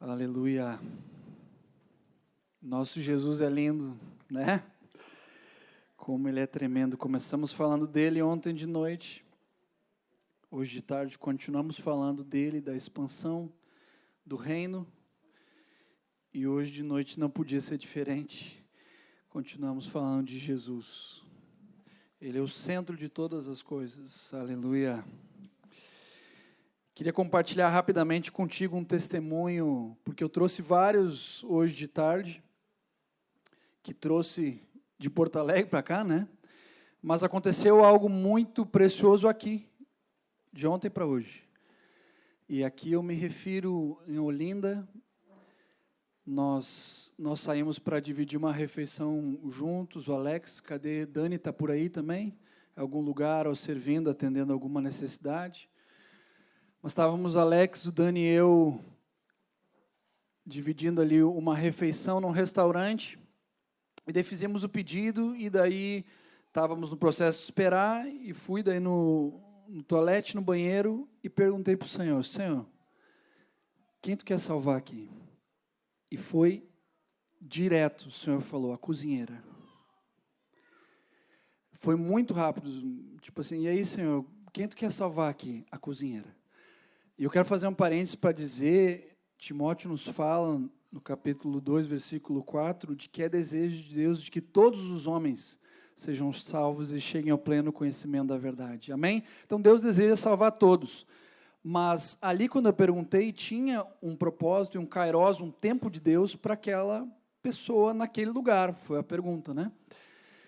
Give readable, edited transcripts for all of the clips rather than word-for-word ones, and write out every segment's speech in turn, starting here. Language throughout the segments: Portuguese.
Aleluia. Nosso Jesus é lindo, né? Como Ele é tremendo. Começamos falando dele ontem de noite. Hoje de tarde continuamos falando dele, da expansão do reino. E hoje de noite não podia ser diferente. Continuamos falando de Jesus. Ele é o centro de todas as coisas. Aleluia. Queria compartilhar rapidamente contigo um testemunho, porque eu trouxe vários hoje de tarde, que trouxe de Porto Alegre para cá, né? Mas aconteceu algo muito precioso aqui, de ontem para hoje. E aqui eu me refiro em Olinda. Nós saímos para dividir uma refeição juntos. O Alex, cadê? Dani está por aí também? Em algum lugar, ou servindo, atendendo alguma necessidade. Mas estávamos, Alex, o Dani e eu, dividindo ali uma refeição num restaurante, e daí fizemos o pedido, e daí estávamos no processo de esperar, e fui daí no toalete, no banheiro, e perguntei para o Senhor, Senhor, quem tu quer salvar aqui? E foi direto, o Senhor falou, a cozinheira. Foi muito rápido, tipo assim, e aí, Senhor, quem tu quer salvar aqui? A cozinheira. E eu quero fazer um parênteses para dizer, Timóteo nos fala, no capítulo 2, versículo 4, de que é desejo de Deus de que todos os homens sejam salvos e cheguem ao pleno conhecimento da verdade. Amém? Então, Deus deseja salvar todos. Mas ali, quando eu perguntei, tinha um propósito e um kairos, um tempo de Deus para aquela pessoa naquele lugar. Foi a pergunta, né?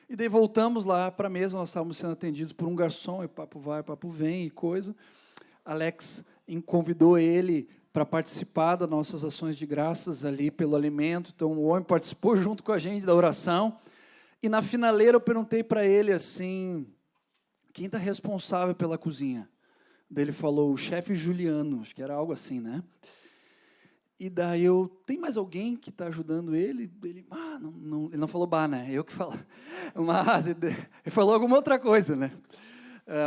E daí voltamos lá para a mesa, nós estávamos sendo atendidos por um garçom, e papo vai, papo vem, e coisa. Alex convidou ele para participar das nossas ações de graças ali pelo alimento. Então, o homem participou junto com a gente da oração. E na finaleira eu perguntei para ele assim, quem está responsável pela cozinha? Daí ele falou, o chefe Juliano, acho que era algo assim, né? E daí tem mais alguém que está ajudando ele? Ele não falou bah, né? Eu que falo. Mas ele falou alguma outra coisa, né?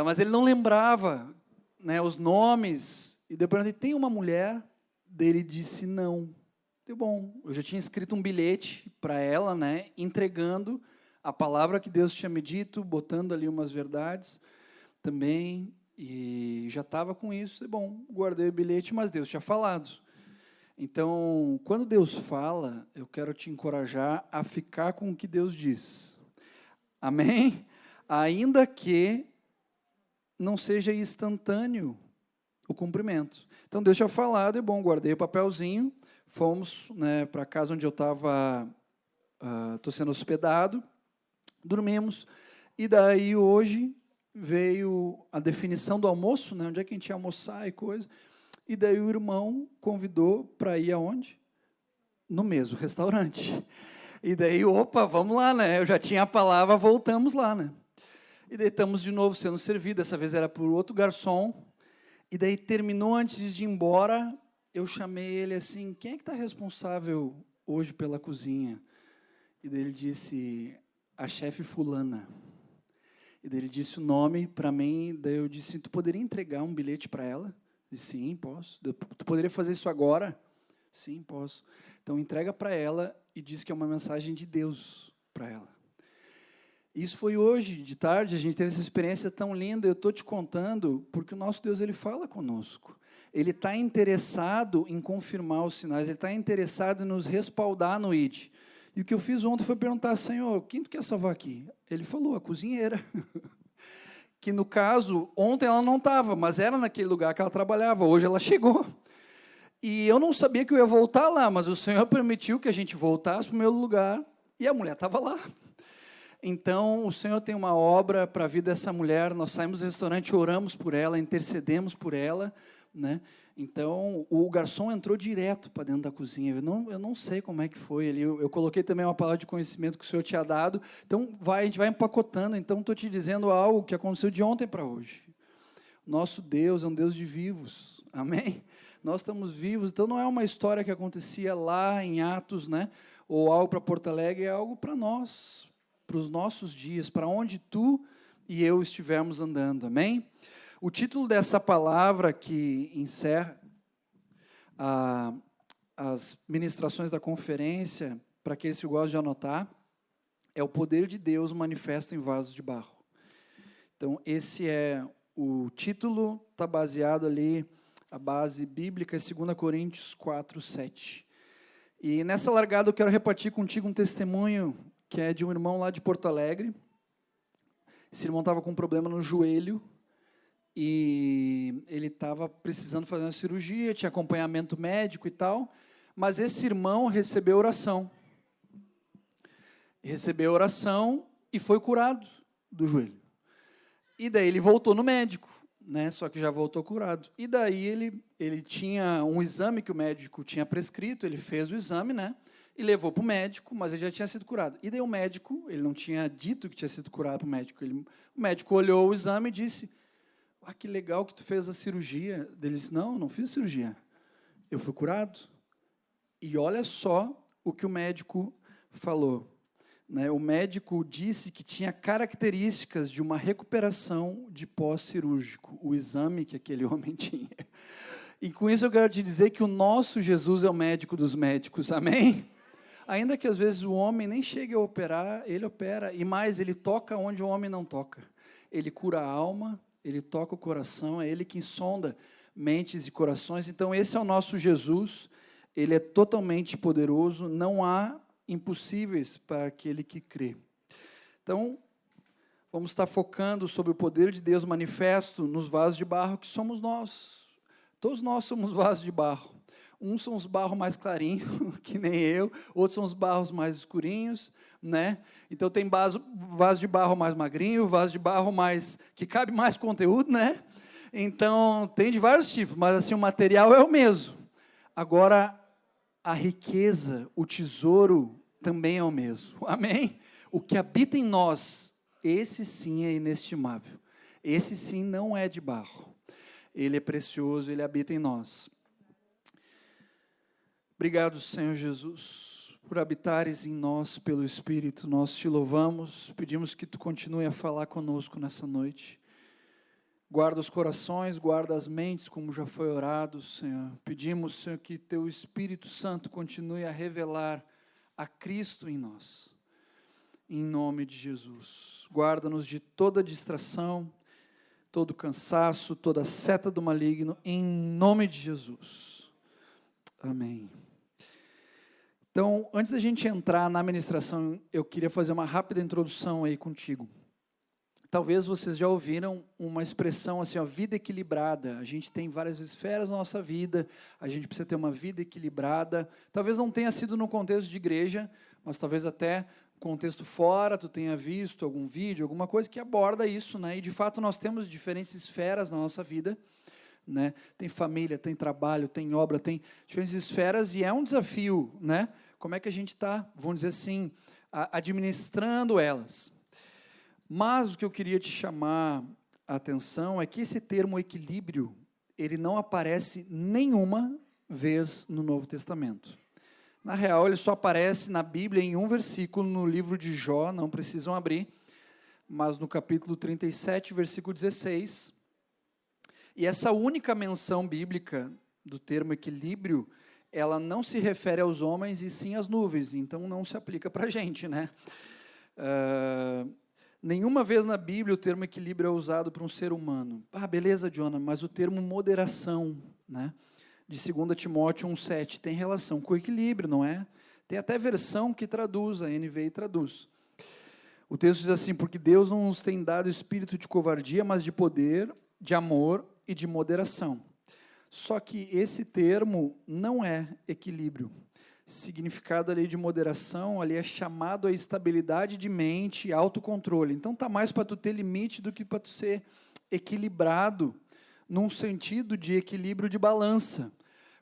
Mas ele não lembrava, né, os nomes, e depois eu perguntei, tem uma mulher? Daí ele disse não. Deu bom, eu já tinha escrito um bilhete para ela, né, entregando a palavra que Deus tinha me dito, botando ali umas verdades também, e já estava com isso, deu bom, guardei o bilhete, mas Deus tinha falado. Então, quando Deus fala, eu quero te encorajar a ficar com o que Deus diz. Amém? Ainda que não seja instantâneo o cumprimento. Então, Deus tinha falado, é bom, guardei o papelzinho, fomos, né, para a casa onde eu estava, estou sendo hospedado, dormimos, e daí hoje veio a definição do almoço, né, onde é que a gente ia almoçar e coisa, e daí o irmão convidou para ir aonde? No mesmo restaurante. E daí, opa, vamos lá, né, eu já tinha a palavra, voltamos lá, né. E daí estamos de novo sendo servidos, dessa vez era por outro garçom, e daí terminou antes de ir embora, eu chamei ele assim, quem é que está responsável hoje pela cozinha? E daí ele disse, a chefe fulana. E daí ele disse o nome para mim, daí eu disse, tu poderia entregar um bilhete para ela? Ele disse, sim, posso. Tu poderia fazer isso agora? Sim, posso. Então entrega para ela e diz que é uma mensagem de Deus para ela. Isso foi hoje, de tarde, a gente teve essa experiência tão linda, eu estou te contando, porque o nosso Deus, Ele fala conosco. Ele está interessado em confirmar os sinais, Ele está interessado em nos respaldar no ID. E o que eu fiz ontem foi perguntar, Senhor, quem tu quer salvar aqui? Ele falou, a cozinheira. Que no caso, ontem ela não estava, mas era naquele lugar que ela trabalhava, hoje ela chegou. E eu não sabia que eu ia voltar lá, mas o Senhor permitiu que a gente voltasse para o meu lugar, e a mulher estava lá. Então, o Senhor tem uma obra para a vida dessa mulher, nós saímos do restaurante, oramos por ela, intercedemos por ela, né? Então, o garçom entrou direto para dentro da cozinha, eu não sei como é que foi ali, eu coloquei também uma palavra de conhecimento que o Senhor tinha dado, então a gente vai empacotando, então estou te dizendo algo que aconteceu de ontem para hoje. Nosso Deus é um Deus de vivos, amém? Nós estamos vivos, então não é uma história que acontecia lá em Atos, né? Ou algo para Porto Alegre, é algo para nós, para os nossos dias, para onde tu e eu estivermos andando, amém? O título dessa palavra que encerra as ministrações da conferência, para aqueles que gostam de anotar, é o poder de Deus manifesto em vasos de barro. Então, esse é o título, está baseado ali, a base bíblica é 2 Coríntios 4, 7. E nessa largada eu quero repartir contigo um testemunho que é de um irmão lá de Porto Alegre. Esse irmão estava com um problema no joelho e ele estava precisando fazer uma cirurgia, tinha acompanhamento médico e tal, mas esse irmão recebeu oração. Recebeu oração e foi curado do joelho. E daí ele voltou no médico, né? Só que já voltou curado. E daí ele tinha um exame que o médico tinha prescrito, ele fez o exame, né? E levou para o médico, mas ele já tinha sido curado. E daí o médico, ele não tinha dito que tinha sido curado para o médico. O médico olhou o exame e disse, que legal que tu fez a cirurgia. Ele disse, não fiz cirurgia. Eu fui curado. E olha só o que o médico falou. Né? O médico disse que tinha características de uma recuperação de pós-cirúrgico, o exame que aquele homem tinha. E com isso eu quero te dizer que o nosso Jesus é o médico dos médicos, amém? Ainda que às vezes o homem nem chegue a operar, ele opera, e mais, ele toca onde o homem não toca. Ele cura a alma, ele toca o coração, é ele quem sonda mentes e corações. Então esse é o nosso Jesus, ele é totalmente poderoso, não há impossíveis para aquele que crê. Então, vamos estar focando sobre o poder de Deus manifesto nos vasos de barro que somos nós. Todos nós somos vasos de barro. Uns são os barros mais clarinhos, que nem eu, outros são os barros mais escurinhos, né? Então tem vaso de barro mais magrinho, vaso de barro mais que cabe mais conteúdo, né? Então tem de vários tipos, mas assim o material é o mesmo. Agora a riqueza, o tesouro também é o mesmo. Amém? O que habita em nós, esse sim é inestimável. Esse sim não é de barro. Ele é precioso, ele habita em nós. Obrigado, Senhor Jesus, por habitares em nós pelo Espírito. Nós te louvamos, pedimos que tu continue a falar conosco nessa noite. Guarda os corações, guarda as mentes, como já foi orado, Senhor. Pedimos, Senhor, que teu Espírito Santo continue a revelar a Cristo em nós. Em nome de Jesus. Guarda-nos de toda distração, todo cansaço, toda seta do maligno, em nome de Jesus. Amém. Então, antes da gente entrar na ministração, eu queria fazer uma rápida introdução aí contigo. Talvez vocês já ouviram uma expressão assim, vida equilibrada. A gente tem várias esferas na nossa vida, a gente precisa ter uma vida equilibrada. Talvez não tenha sido no contexto de igreja, mas talvez até no contexto fora, tu tenha visto algum vídeo, alguma coisa que aborda isso, né? E de fato nós temos diferentes esferas na nossa vida, né? Tem família, tem trabalho, tem obra, tem diferentes esferas e é um desafio, né? Como é que a gente está, vamos dizer assim, administrando elas. Mas o que eu queria te chamar a atenção é que esse termo equilíbrio, ele não aparece nenhuma vez no Novo Testamento. Na real, ele só aparece na Bíblia em um versículo no livro de Jó, não precisam abrir, mas no capítulo 37, versículo 16. E essa única menção bíblica do termo equilíbrio, ela não se refere aos homens e sim às nuvens, então não se aplica para a gente, né? Nenhuma vez na Bíblia o termo equilíbrio é usado para um ser humano. Beleza, Jonah, mas o termo moderação, né, de 2 Timóteo 1,7 tem relação com o equilíbrio, não é? Tem até versão que traduz, a NVI traduz. O texto diz assim, porque Deus não nos tem dado espírito de covardia, mas de poder, de amor e de moderação. Só que esse termo não é equilíbrio. Significado ali de moderação, ali é chamado a estabilidade de mente e autocontrole. Então está mais para tu ter limite do que para tu ser equilibrado, num sentido de equilíbrio de balança.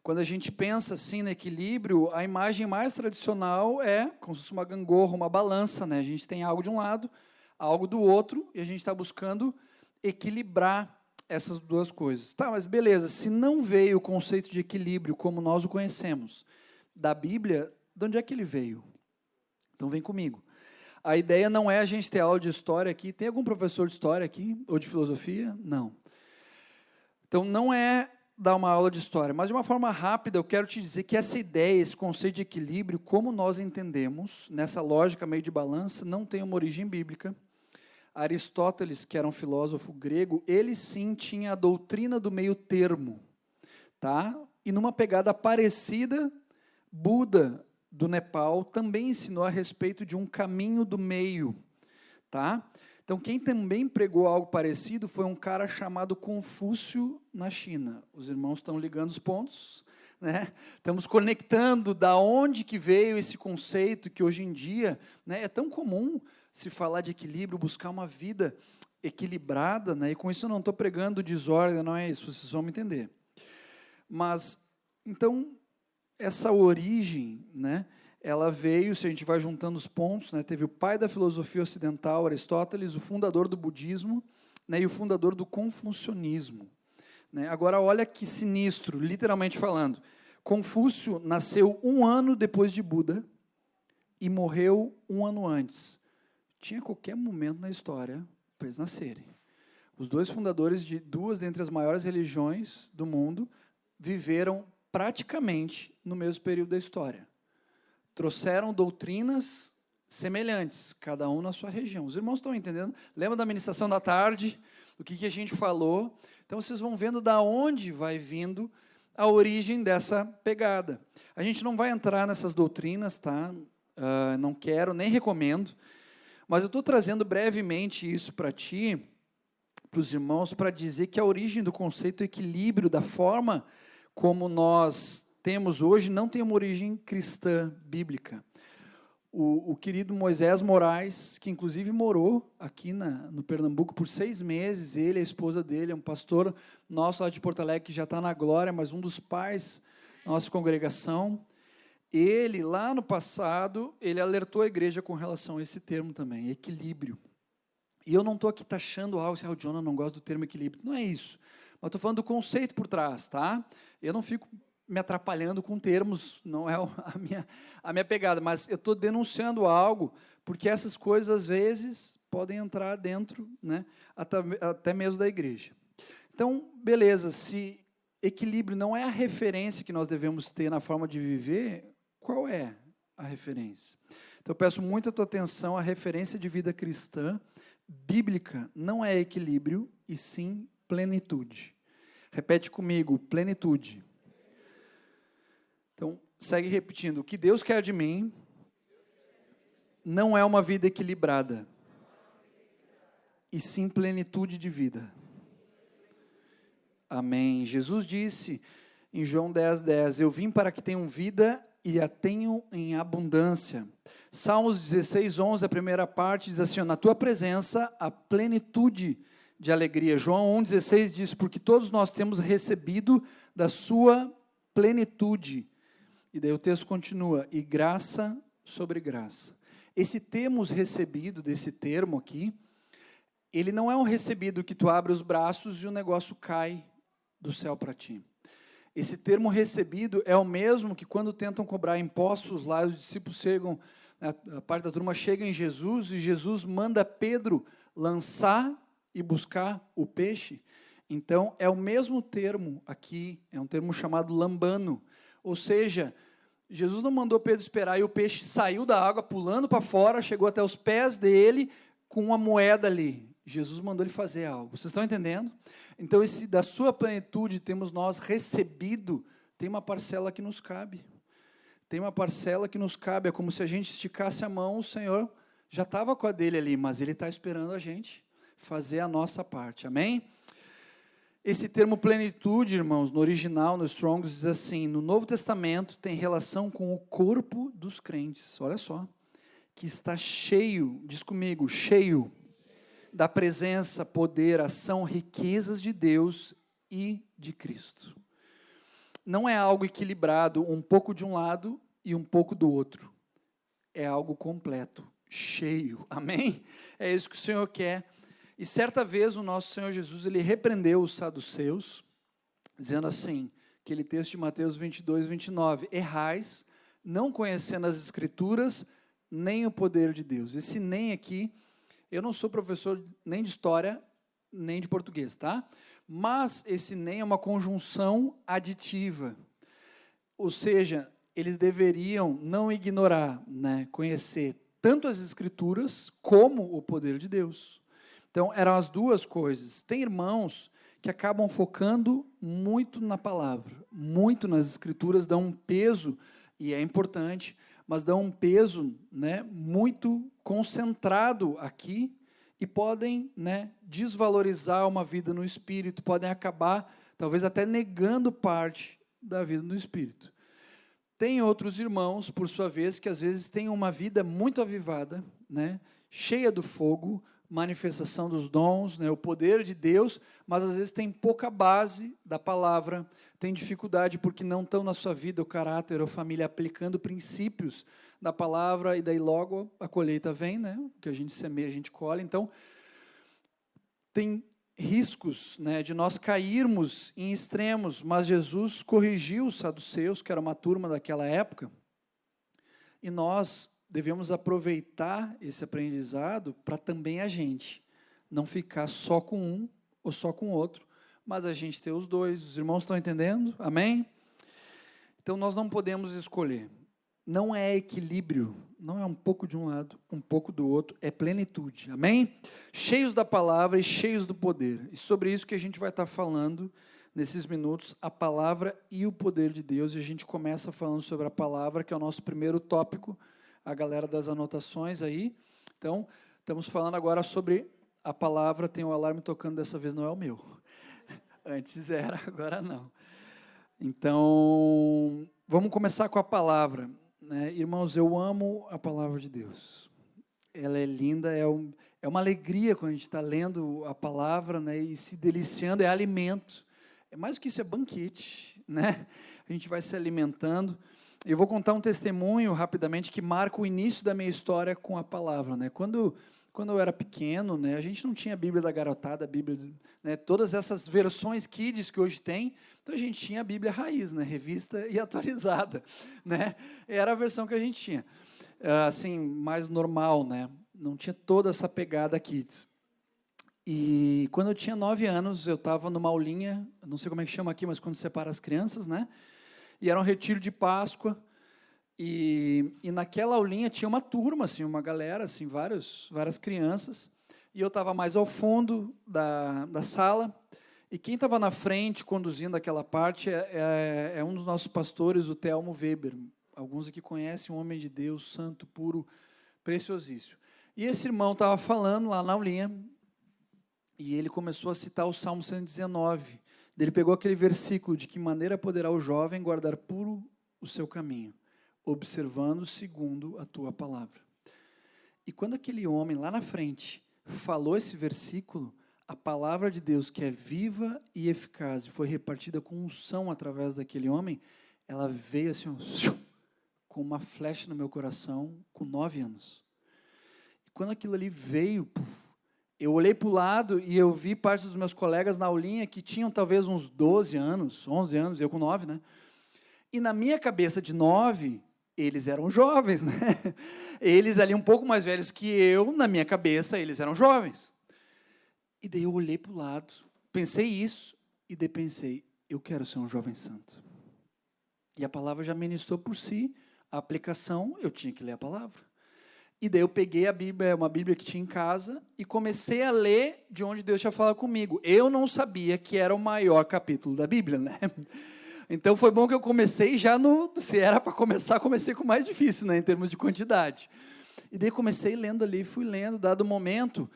Quando a gente pensa assim no equilíbrio, a imagem mais tradicional é como se fosse uma gangorra, uma balança, né? A gente tem algo de um lado, algo do outro, e a gente está buscando equilibrar essas duas coisas. Tá, mas beleza, se não veio o conceito de equilíbrio como nós o conhecemos da Bíblia, de onde é que ele veio? Então vem comigo. A ideia não é a gente ter aula de história aqui. Tem algum professor de história aqui? Ou de filosofia? Não. Então não é dar uma aula de história, mas de uma forma rápida eu quero te dizer que essa ideia, esse conceito de equilíbrio, como nós entendemos, nessa lógica meio de balança, não tem uma origem bíblica. Aristóteles, que era um filósofo grego, ele sim tinha a doutrina do meio termo, tá? E numa pegada parecida, Buda, do Nepal, também ensinou a respeito de um caminho do meio, tá? Então, quem também pregou algo parecido foi um cara chamado Confúcio na China. Os irmãos estão ligando os pontos, né? Estamos conectando da onde que veio esse conceito que hoje em dia, né, é tão comum se falar de equilíbrio, buscar uma vida equilibrada, né? E com isso eu não estou pregando desordem, não é isso, vocês vão me entender. Mas, então, essa origem, né, ela veio, se a gente vai juntando os pontos, né, teve o pai da filosofia ocidental, Aristóteles, o fundador do budismo, né, e o fundador do confucionismo. Né. Agora, olha que sinistro, literalmente falando. Confúcio nasceu 1 ano depois de Buda e morreu 1 ano antes. Tinha qualquer momento na história para eles nascerem. Os 2 fundadores de 2 dentre as maiores religiões do mundo viveram praticamente no mesmo período da história. Trouxeram doutrinas semelhantes, cada um na sua região. Os irmãos estão entendendo? Lembra da ministração da tarde? O que a gente falou? Então, vocês vão vendo da onde vai vindo a origem dessa pegada. A gente não vai entrar nessas doutrinas, tá? Não quero, nem recomendo, mas eu estou trazendo brevemente isso para ti, para os irmãos, para dizer que a origem do conceito equilíbrio, da forma como nós temos hoje, não tem uma origem cristã, bíblica. O querido Moisés Moraes, que inclusive morou aqui no Pernambuco por 6 meses, ele e a esposa dele, é um pastor nosso lá de Porto Alegre, que já está na glória, mas um dos pais da nossa congregação. Ele, lá no passado, ele alertou a igreja com relação a esse termo também, equilíbrio. E eu não estou aqui taxando algo, o Jonah não gosta do termo equilíbrio, não é isso. Mas estou falando do conceito por trás, tá? Eu não fico me atrapalhando com termos, não é a minha pegada, mas eu estou denunciando algo, porque essas coisas, às vezes, podem entrar dentro, né, até mesmo da igreja. Então, beleza, se equilíbrio não é a referência que nós devemos ter na forma de viver, qual é a referência? Então, eu peço muita tua atenção, a referência de vida cristã, bíblica, não é equilíbrio, e sim plenitude. Repete comigo, plenitude. Então, segue repetindo. O que Deus quer de mim não é uma vida equilibrada, e sim plenitude de vida. Amém. Jesus disse em João 10:10, eu vim para que tenham vida e a tenham em abundância. Salmos 16:11, a primeira parte, diz assim, na tua presença a plenitude de alegria. João 1:16 diz, porque todos nós temos recebido da sua plenitude. E daí o texto continua, e graça sobre graça. Esse temos recebido, desse termo aqui, ele não é um recebido que tu abre os braços e o negócio cai do céu para ti. Esse termo recebido é o mesmo que quando tentam cobrar impostos lá, os discípulos chegam, a parte da turma chega em Jesus, e Jesus manda Pedro lançar e buscar o peixe. Então, é o mesmo termo aqui, é um termo chamado lambano. Ou seja, Jesus não mandou Pedro esperar e o peixe saiu da água, pulando para fora, chegou até os pés dele com uma moeda ali. Jesus mandou ele fazer algo. Vocês estão entendendo? Então, da sua plenitude temos nós recebido, tem uma parcela que nos cabe. Tem uma parcela que nos cabe. É como se a gente esticasse a mão, o Senhor já estava com a dele ali, mas Ele está esperando a gente fazer a nossa parte. Amém? Esse termo plenitude, irmãos, no original, no Strong's, diz assim, no Novo Testamento tem relação com o corpo dos crentes, olha só, que está cheio, diz comigo, cheio da presença, poder, ação, riquezas de Deus e de Cristo. Não é algo equilibrado, um pouco de um lado e um pouco do outro. É algo completo, cheio, amém? É isso que o Senhor quer. E certa vez o nosso Senhor Jesus, ele repreendeu os saduceus, dizendo assim, aquele texto de Mateus 22:29, errais, não conhecendo as Escrituras, nem o poder de Deus. Esse nem aqui, eu não sou professor nem de história, nem de português, tá? Mas esse nem é uma conjunção aditiva. Ou seja, eles deveriam não ignorar, né, conhecer tanto as Escrituras como o poder de Deus. Então, eram as duas coisas. Tem irmãos que acabam focando muito na palavra, muito nas Escrituras, dão um peso, e é importante, mas dão um peso, né, muito concentrado aqui, e podem, né, desvalorizar uma vida no Espírito, podem acabar, talvez até negando parte da vida no Espírito. Tem outros irmãos, por sua vez, que às vezes têm uma vida muito avivada, né, cheia do fogo, manifestação dos dons, né, o poder de Deus, mas às vezes tem pouca base da palavra, tem dificuldade porque não estão na sua vida, o caráter, a família, aplicando princípios da palavra, e daí logo a colheita vem, né, o que a gente semeia, a gente colhe. Então, tem riscos, né, de nós cairmos em extremos, mas Jesus corrigiu os saduceus, que era uma turma daquela época, e nós devemos aproveitar esse aprendizado para também a gente não ficar só com um ou só com o outro, mas a gente ter os dois. Os irmãos estão entendendo? Amém? Então nós não podemos escolher. Não é equilíbrio, não é um pouco de um lado, um pouco do outro, é plenitude. Amém? Cheios da palavra e cheios do poder. E sobre isso que a gente vai estar falando nesses minutos, a palavra e o poder de Deus. E a gente começa falando sobre a palavra, que é o nosso primeiro tópico. A galera das anotações aí. Então, estamos falando agora sobre a palavra. Tem o alarme tocando, dessa vez não é o meu. Antes era, agora não. Então, vamos começar com a palavra, né? Irmãos, eu amo a palavra de Deus. Ela é linda, é uma alegria quando a gente está lendo a palavra, né, e se deliciando, é alimento. É mais do que isso, é banquete, né? A gente vai se alimentando. Eu vou contar um testemunho rapidamente que marca o início da minha história com a palavra, né? Quando eu era pequeno, né, a gente não tinha a Bíblia da garotada, a Bíblia, né, todas essas versões kids que hoje tem, então a gente tinha a Bíblia raiz, né, revista e atualizada, né? Era a versão que a gente tinha, assim, mais normal, né? Não tinha toda essa pegada kids. E quando eu tinha 9 anos, eu estava numa aulinha, não sei como é que chama aqui, mas quando separa as crianças, né? E era um retiro de Páscoa, e naquela aulinha tinha uma turma, assim, uma galera, assim, várias crianças, e eu estava mais ao fundo da sala, e quem estava na frente, conduzindo aquela parte, é um dos nossos pastores, o Thelmo Weber. Alguns aqui conhecem, um homem de Deus, santo, puro, preciosíssimo. E esse irmão estava falando lá na aulinha, e ele começou a citar o Salmo 119, ele pegou aquele versículo: de que maneira poderá o jovem guardar puro o seu caminho, observando segundo a tua palavra. E quando aquele homem lá na frente falou esse versículo, a palavra de Deus, que é viva e eficaz, e foi repartida com unção através daquele homem, ela veio assim, com uma flecha no meu coração, com 9 anos. E quando aquilo ali veio, eu olhei para o lado e eu vi parte dos meus colegas na aulinha que tinham talvez uns 12 anos, 11 anos, eu com 9, né? E na minha cabeça de 9, eles eram jovens, né? Eles ali um pouco mais velhos que eu, na minha cabeça, eles eram jovens. E daí eu olhei para o lado, pensei isso, e daí pensei, eu quero ser um jovem santo. E a palavra já ministrou por si, a aplicação, eu tinha que ler a palavra. E daí eu peguei a Bíblia, uma Bíblia que tinha em casa, e comecei a ler de onde Deus tinha falado comigo. Eu não sabia que era o maior capítulo da Bíblia, né? Então foi bom que eu comecei já se era para começar, comecei com o mais difícil, né, em termos de quantidade. E daí comecei lendo ali, fui lendo, dado o momento,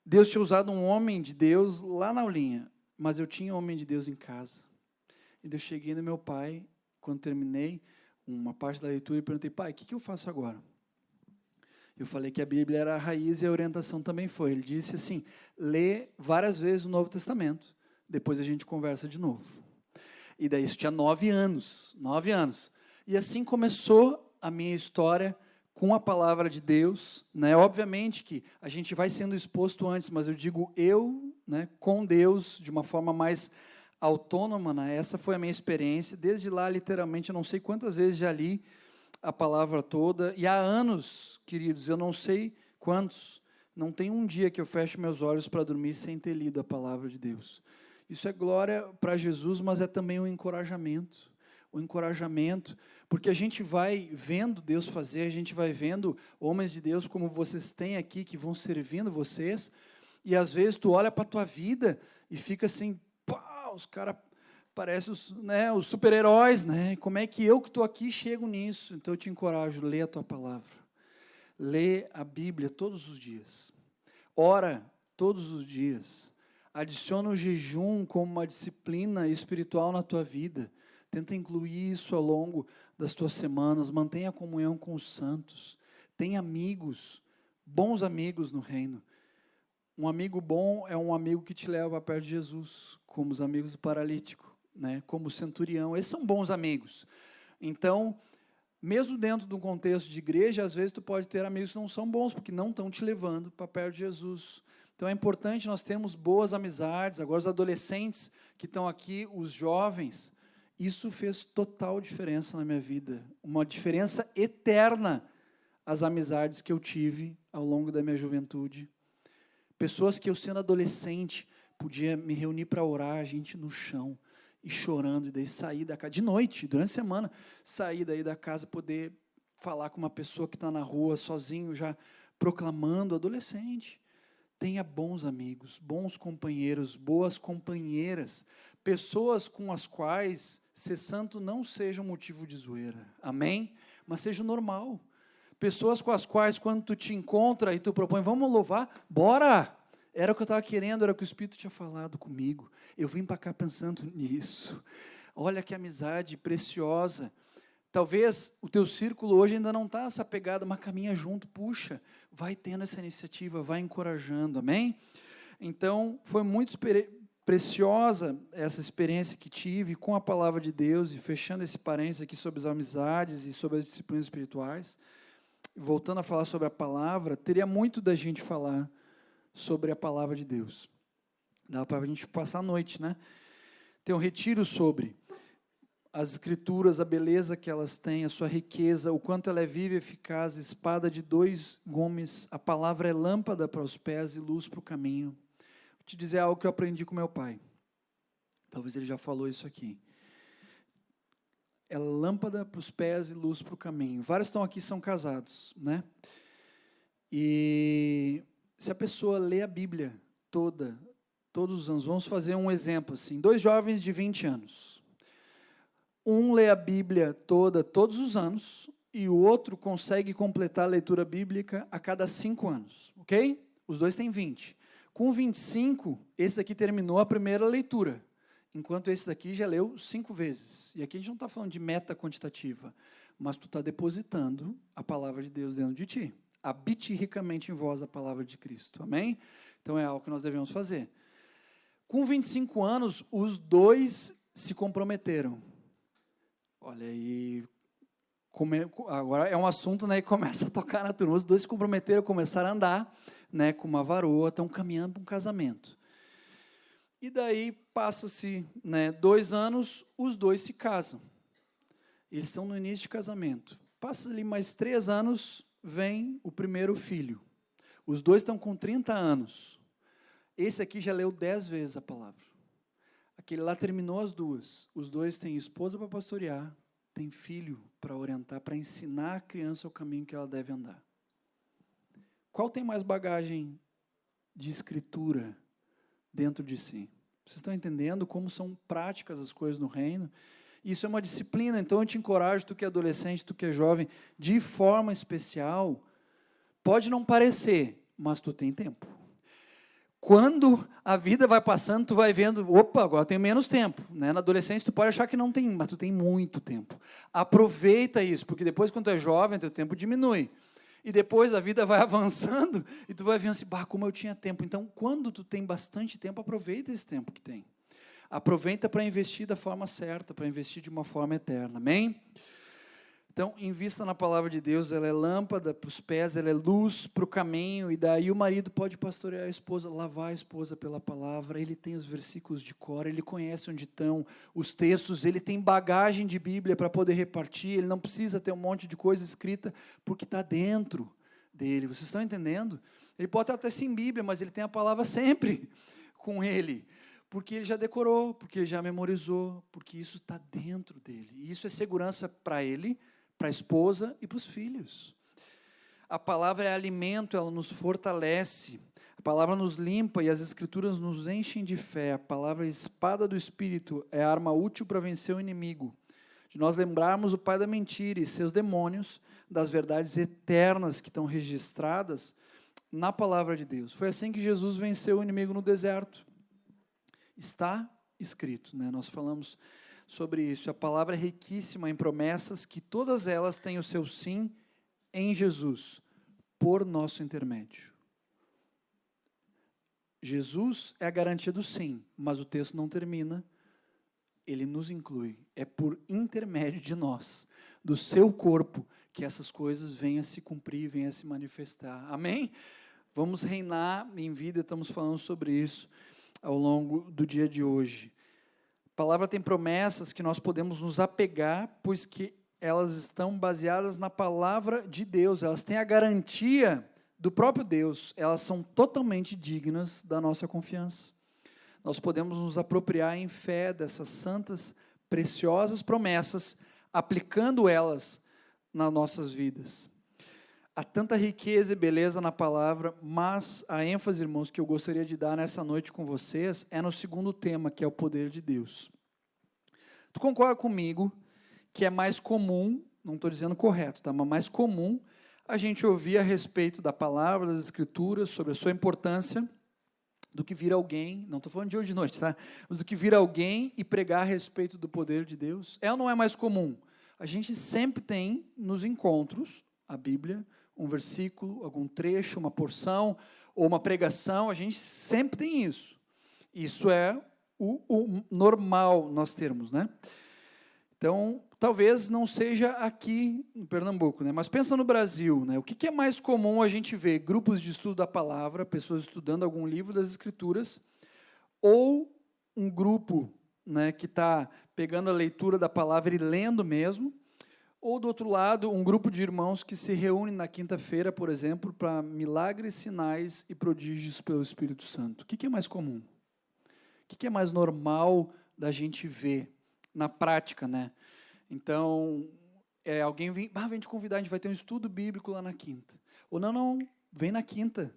Deus tinha usado um homem de Deus lá na aulinha, mas eu tinha um homem de Deus em casa. E daí eu cheguei no meu pai, quando terminei uma parte da leitura, e perguntei: pai, o que eu faço agora? Eu falei que a Bíblia era a raiz e a orientação também foi. Ele disse assim: lê várias vezes o Novo Testamento, depois a gente conversa de novo. E daí isso tinha 9 anos, 9 anos. E assim começou a minha história com a palavra de Deus, né? Obviamente que a gente vai sendo exposto antes, mas eu digo eu, né, com Deus, de uma forma mais autônoma, né? Essa foi a minha experiência. Desde lá, literalmente, eu não sei quantas vezes já li a palavra toda, e há anos, queridos, eu não sei quantos, não tem um dia que eu feche meus olhos para dormir sem ter lido a palavra de Deus. Isso é glória para Jesus, mas é também um encorajamento. O encorajamento, porque a gente vai vendo Deus fazer, a gente vai vendo homens de Deus como vocês têm aqui, que vão servindo vocês, e às vezes tu olha para a tua vida e fica assim, pá, os caras parecem os super-heróis, né? Como é que eu que estou aqui chego nisso? Então eu te encorajo, lê a tua palavra. Lê a Bíblia todos os dias. Ora todos os dias. Adiciona o jejum como uma disciplina espiritual na tua vida. Tenta incluir isso ao longo das tuas semanas. Mantenha a comunhão com os santos. Tenha amigos, bons amigos no reino. Um amigo bom é um amigo que te leva para perto de Jesus, como os amigos do paralítico, né? Como o centurião. Esses são bons amigos. Então, mesmo dentro de um contexto de igreja, às vezes tu pode ter amigos que não são bons, porque não estão te levando para perto de Jesus. Então é importante nós termos boas amizades. Agora os adolescentes que estão aqui, os jovens, isso fez total diferença na minha vida. Uma diferença eterna as amizades que eu tive ao longo da minha juventude. Pessoas que eu, sendo adolescente, podia me reunir para orar, a gente no chão, e chorando, e daí sair da casa, de noite, durante a semana, sair daí da casa, poder falar com uma pessoa que está na rua, sozinho, já proclamando, adolescente. Tenha bons amigos, bons companheiros, boas companheiras, pessoas com as quais ser santo não seja um motivo de zoeira, amém? Mas seja normal. Pessoas com as quais, quando tu te encontra e tu propõe, vamos louvar, bora! Era o que eu estava querendo, era o que o Espírito tinha falado comigo. Eu vim para cá pensando nisso. Olha que amizade preciosa. Talvez o teu círculo hoje ainda não está essa pegada, mas caminha junto, puxa, vai tendo essa iniciativa, vai encorajando, amém? Então, foi muito preciosa essa experiência que tive com a palavra de Deus, e fechando esse parênteses aqui sobre as amizades e sobre as disciplinas espirituais, voltando a falar sobre a palavra, teria muito da gente falar sobre a palavra de Deus. Dá para a gente passar a noite, né? Tem um retiro sobre as escrituras, a beleza que elas têm, a sua riqueza, o quanto ela é viva e eficaz, espada de dois gumes, a palavra é lâmpada para os pés e luz para o caminho. Vou te dizer algo que eu aprendi com meu pai. Talvez ele já falou isso aqui. É lâmpada para os pés e luz para o caminho. Vários estão aqui, são casados, né? E se a pessoa lê a Bíblia todos os anos, vamos fazer um exemplo assim, 2 jovens de 20 anos. Um lê a Bíblia toda, todos os anos, e o outro consegue completar a leitura bíblica a cada 5 anos, ok? Os dois têm 20. Com 25, esse daqui terminou a primeira leitura, enquanto esse daqui já leu 5 vezes. E aqui a gente não está falando de meta quantitativa, mas tu está depositando a palavra de Deus dentro de ti. Habite ricamente em vós a palavra de Cristo, amém? Então é algo que nós devemos fazer. Com 25 anos, os dois se comprometeram. Olha aí, agora é um assunto, né, que começa a tocar na turma. Os dois se comprometeram, começaram a andar, né, com uma varoa, estão caminhando para um casamento. E daí passa-se, né, 2 anos, os dois se casam. Eles estão no início de casamento. Passa ali mais 3 anos, vem o primeiro filho. Os dois estão com 30 anos. Esse aqui já leu 10 vezes a palavra. Aquele lá terminou as 2. Os dois têm esposa para pastorear, têm filho para orientar, para ensinar a criança o caminho que ela deve andar. Qual tem mais bagagem de escritura dentro de si? Vocês estão entendendo como são práticas as coisas no reino? Isso é uma disciplina, então eu te encorajo, tu que é adolescente, tu que é jovem, de forma especial, pode não parecer, mas tu tem tempo. Quando a vida vai passando, tu vai vendo, opa, agora tem menos tempo, né? Na adolescência tu pode achar que não tem, mas tu tem muito tempo. Aproveita isso, porque depois quando tu é jovem, teu tempo diminui. E depois a vida vai avançando e tu vai vendo assim, como eu tinha tempo. Então, quando tu tem bastante tempo, aproveita esse tempo que tem. Aproveita para investir da forma certa, para investir de uma forma eterna, amém? Então, invista na palavra de Deus, ela é lâmpada para os pés, ela é luz para o caminho, e daí o marido pode pastorear a esposa, lavar a esposa pela palavra, ele tem os versículos de cor, ele conhece onde estão os textos, ele tem bagagem de Bíblia para poder repartir, ele não precisa ter um monte de coisa escrita, porque está dentro dele, vocês estão entendendo? Ele pode estar até sem Bíblia, mas ele tem a palavra sempre com ele, porque ele já decorou, porque ele já memorizou, porque isso está dentro dele. E isso é segurança para ele, para a esposa e para os filhos. A palavra é alimento, ela nos fortalece. A palavra nos limpa e as Escrituras nos enchem de fé. A palavra espada do Espírito é a arma útil para vencer o inimigo. De nós lembrarmos o pai da mentira e seus demônios das verdades eternas que estão registradas na palavra de Deus. Foi assim que Jesus venceu o inimigo no deserto. Está escrito, né? Nós falamos sobre isso. A palavra é riquíssima em promessas, que todas elas têm o seu sim em Jesus, por nosso intermédio. Jesus é a garantia do sim, mas o texto não termina, ele nos inclui. É por intermédio de nós, do seu corpo, que essas coisas venham a se cumprir, venham a se manifestar. Amém? Vamos reinar em vida, estamos falando sobre isso ao longo do dia de hoje. A palavra tem promessas que nós podemos nos apegar, pois que elas estão baseadas na palavra de Deus, elas têm a garantia do próprio Deus, elas são totalmente dignas da nossa confiança. Nós podemos nos apropriar em fé dessas santas, preciosas promessas, aplicando elas nas nossas vidas. Há tanta riqueza e beleza na palavra, mas a ênfase, irmãos, que eu gostaria de dar nessa noite com vocês é no segundo tema, que é o poder de Deus. Tu concorda comigo que é mais comum, não estou dizendo correto, tá? Mas mais comum a gente ouvir a respeito da palavra, das Escrituras, sobre a sua importância, do que vir alguém, não estou falando de hoje de noite, tá? Mas do que vir alguém e pregar a respeito do poder de Deus. É ou não é mais comum? A gente sempre tem nos encontros, a Bíblia, um versículo, algum trecho, uma porção, ou uma pregação, a gente sempre tem isso. Isso é o normal nós termos, né? Então, talvez não seja aqui em Pernambuco, né? Mas pensa no Brasil, né? O que é mais comum a gente ver? Grupos de estudo da palavra, pessoas estudando algum livro das Escrituras, ou um grupo, né, que está pegando a leitura da palavra e lendo mesmo, ou, do outro lado, um grupo de irmãos que se reúne na quinta-feira, por exemplo, para milagres, sinais e prodígios pelo Espírito Santo. O que é mais comum? O que é mais normal da gente ver na prática, né? Então, alguém vem te convidar, a gente vai ter um estudo bíblico lá na quinta. Ou não, vem na quinta.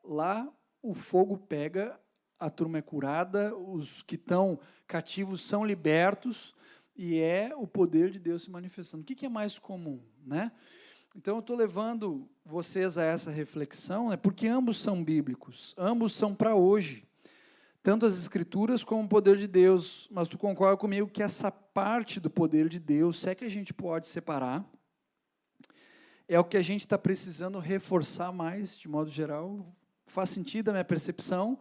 Lá o fogo pega, a turma é curada, os que estão cativos são libertos, e é o poder de Deus se manifestando. O que é mais comum, né? Então, eu estou levando vocês a essa reflexão, né, porque ambos são bíblicos, ambos são para hoje. Tanto as Escrituras como o poder de Deus. Mas tu concorda comigo que essa parte do poder de Deus, se é que a gente pode separar, é o que a gente está precisando reforçar mais, de modo geral. Faz sentido a minha percepção,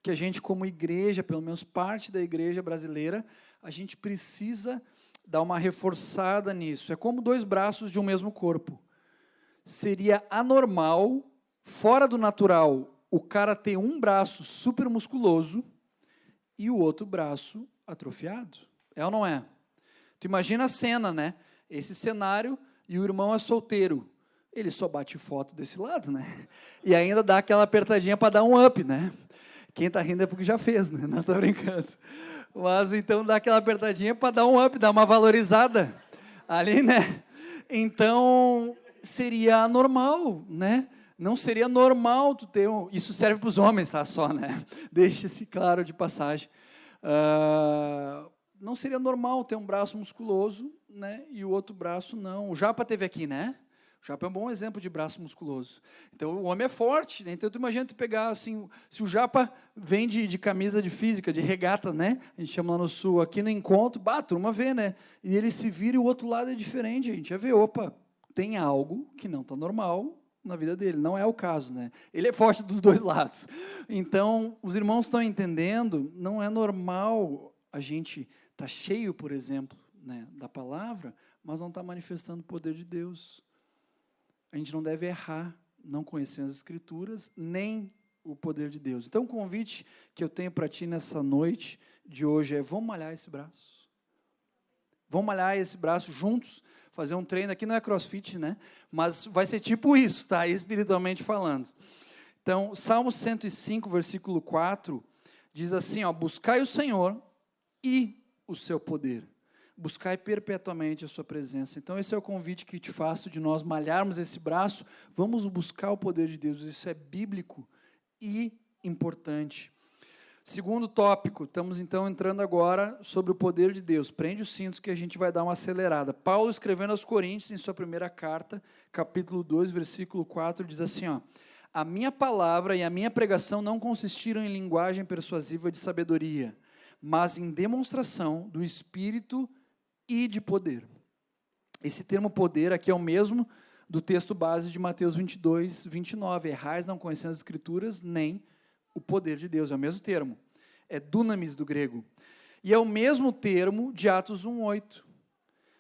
que a gente como igreja, pelo menos parte da igreja brasileira, a gente precisa dar uma reforçada nisso. É como dois braços de um mesmo corpo. Seria anormal, fora do natural, o cara ter um braço super musculoso e o outro braço atrofiado. É ou não é? Tu imagina a cena, né? Esse cenário, e o irmão é solteiro. Ele só bate foto desse lado, né? E ainda dá aquela apertadinha para dar um up, né? Quem está rindo é porque já fez, né? Não estou brincando. Mas então dá aquela apertadinha para dar um up, dar uma valorizada ali, né? Então, seria anormal, né? Não seria normal tu ter isso serve para os homens, tá? Só, né? Deixe-se claro de passagem. Não seria normal ter um braço musculoso, né? E o outro braço não. O Japa teve aqui, né? O Japa é um bom exemplo de braço musculoso. Então, o homem é forte, né? Então, tu imagina tu pegar, assim, se o Japa vem de camisa de física, de regata, né? A gente chama lá no Sul, aqui no encontro, a turma vê, né? E ele se vira e o outro lado é diferente, a gente já vê, opa, tem algo que não está normal na vida dele. Não é o caso, né? Ele é forte dos dois lados. Então, os irmãos estão entendendo, não é normal a gente estar cheio, por exemplo, né, da palavra, mas não está manifestando o poder de Deus. A gente não deve errar, não conhecendo as Escrituras, nem o poder de Deus. Então, o convite que eu tenho para ti nessa noite de hoje é: vamos malhar esse braço. Vamos malhar esse braço juntos, fazer um treino. Aqui não é crossfit, né? Mas vai ser tipo isso, tá? Espiritualmente falando. Então, Salmo 105, versículo 4, diz assim, ó, buscai o Senhor e o seu poder. Buscai perpetuamente a sua presença. Então esse é o convite que te faço de nós malharmos esse braço, vamos buscar o poder de Deus, isso é bíblico e importante. Segundo tópico, estamos então entrando agora sobre o poder de Deus. Prende os cintos que a gente vai dar uma acelerada. Paulo escrevendo aos Coríntios, em sua primeira carta, capítulo 2, versículo 4, diz assim, ó, a minha palavra e a minha pregação não consistiram em linguagem persuasiva de sabedoria, mas em demonstração do Espírito e de poder. Esse termo poder aqui é o mesmo do texto base de Mateus 22, 29. Errais não conhecendo as Escrituras, nem o poder de Deus. É o mesmo termo. É dunamis do grego. E é o mesmo termo de Atos 1:8.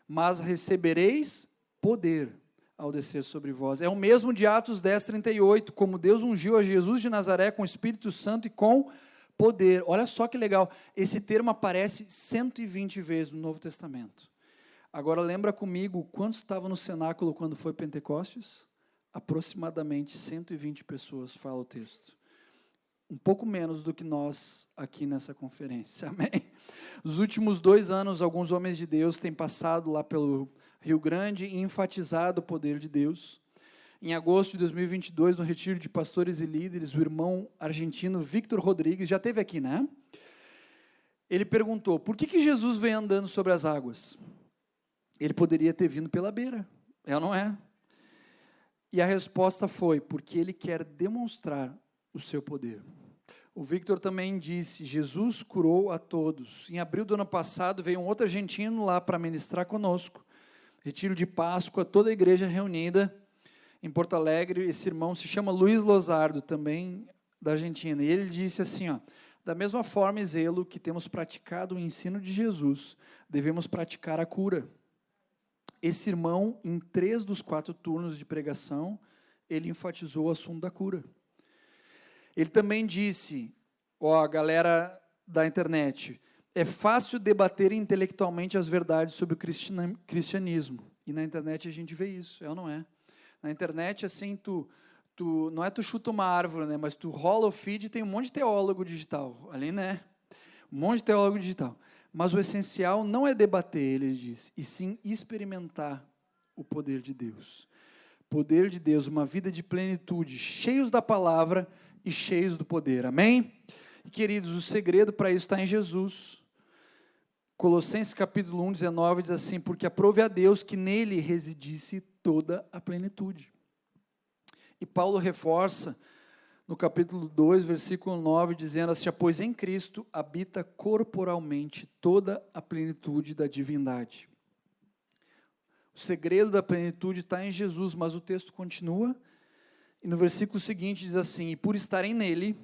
Mas recebereis poder ao descer sobre vós. É o mesmo de Atos 10:38. Como Deus ungiu a Jesus de Nazaré com o Espírito Santo e com poder. Olha só que legal, esse termo aparece 120 vezes no Novo Testamento. Agora lembra comigo, quantos estavam no cenáculo quando foi Pentecostes? Aproximadamente 120 pessoas, fala o texto. Um pouco menos do que nós aqui nessa conferência, amém? Os últimos 2 anos, alguns homens de Deus têm passado lá pelo Rio Grande e enfatizado o poder de Deus. Em agosto de 2022, no retiro de pastores e líderes, o irmão argentino Victor Rodrigues, já esteve aqui, né? Ele perguntou, por que Jesus veio andando sobre as águas? Ele poderia ter vindo pela beira, é ou não é? E a resposta foi, porque ele quer demonstrar o seu poder. O Victor também disse, Jesus curou a todos. Em abril do ano passado, veio um outro argentino lá para ministrar conosco. Retiro de Páscoa, toda a igreja reunida em Porto Alegre. Esse irmão se chama Luiz Lozardo, também da Argentina. E ele disse assim, ó, da mesma forma e zelo que temos praticado o ensino de Jesus, devemos praticar a cura. Esse irmão, em 3 dos 4 turnos de pregação, ele enfatizou o assunto da cura. Ele também disse, ó, galera da internet, é fácil debater intelectualmente as verdades sobre o cristianismo. E na internet a gente vê isso, é ou não é? Na internet, assim, não é tu chuta uma árvore, né? Mas tu rola o feed e tem um monte de teólogo digital. Ali, né? Um monte de teólogo digital. Mas o essencial não é debater, ele diz, e sim experimentar o poder de Deus. Poder de Deus, uma vida de plenitude, cheios da palavra e cheios do poder. Amém? E, queridos, o segredo para isso está em Jesus. Colossenses capítulo 1, 19 diz assim, porque aprove a Deus que nele residisse toda a plenitude. E Paulo reforça no capítulo 2, versículo 9, dizendo assim, pois em Cristo habita corporalmente toda a plenitude da divindade. O segredo da plenitude está em Jesus, mas o texto continua, e no versículo seguinte diz assim, e por estarem nele,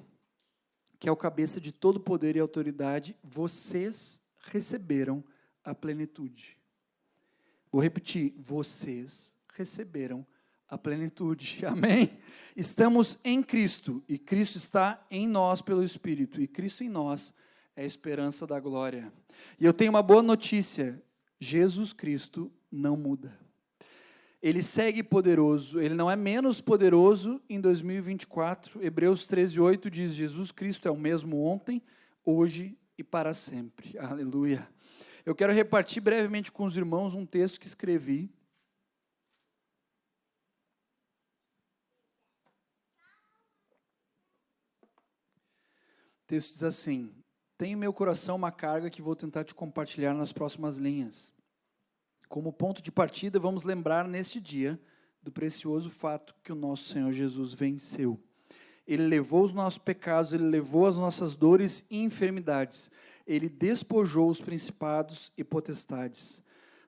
que é o cabeça de todo poder e autoridade, vocês receberam a plenitude. Vou repetir, vocês receberam a plenitude, amém? Estamos em Cristo, e Cristo está em nós pelo Espírito, e Cristo em nós é a esperança da glória. E eu tenho uma boa notícia, Jesus Cristo não muda. Ele segue poderoso, ele não é menos poderoso em 2024, Hebreus 13:8 diz, Jesus Cristo é o mesmo ontem, hoje e para sempre, aleluia. Eu quero repartir brevemente com os irmãos um texto que escrevi, o texto diz assim, tem em meu coração uma carga que vou tentar te compartilhar nas próximas linhas. Como ponto de partida, vamos lembrar neste dia do precioso fato que o nosso Senhor Jesus venceu. Ele levou os nossos pecados, ele levou as nossas dores e enfermidades. Ele despojou os principados e potestades.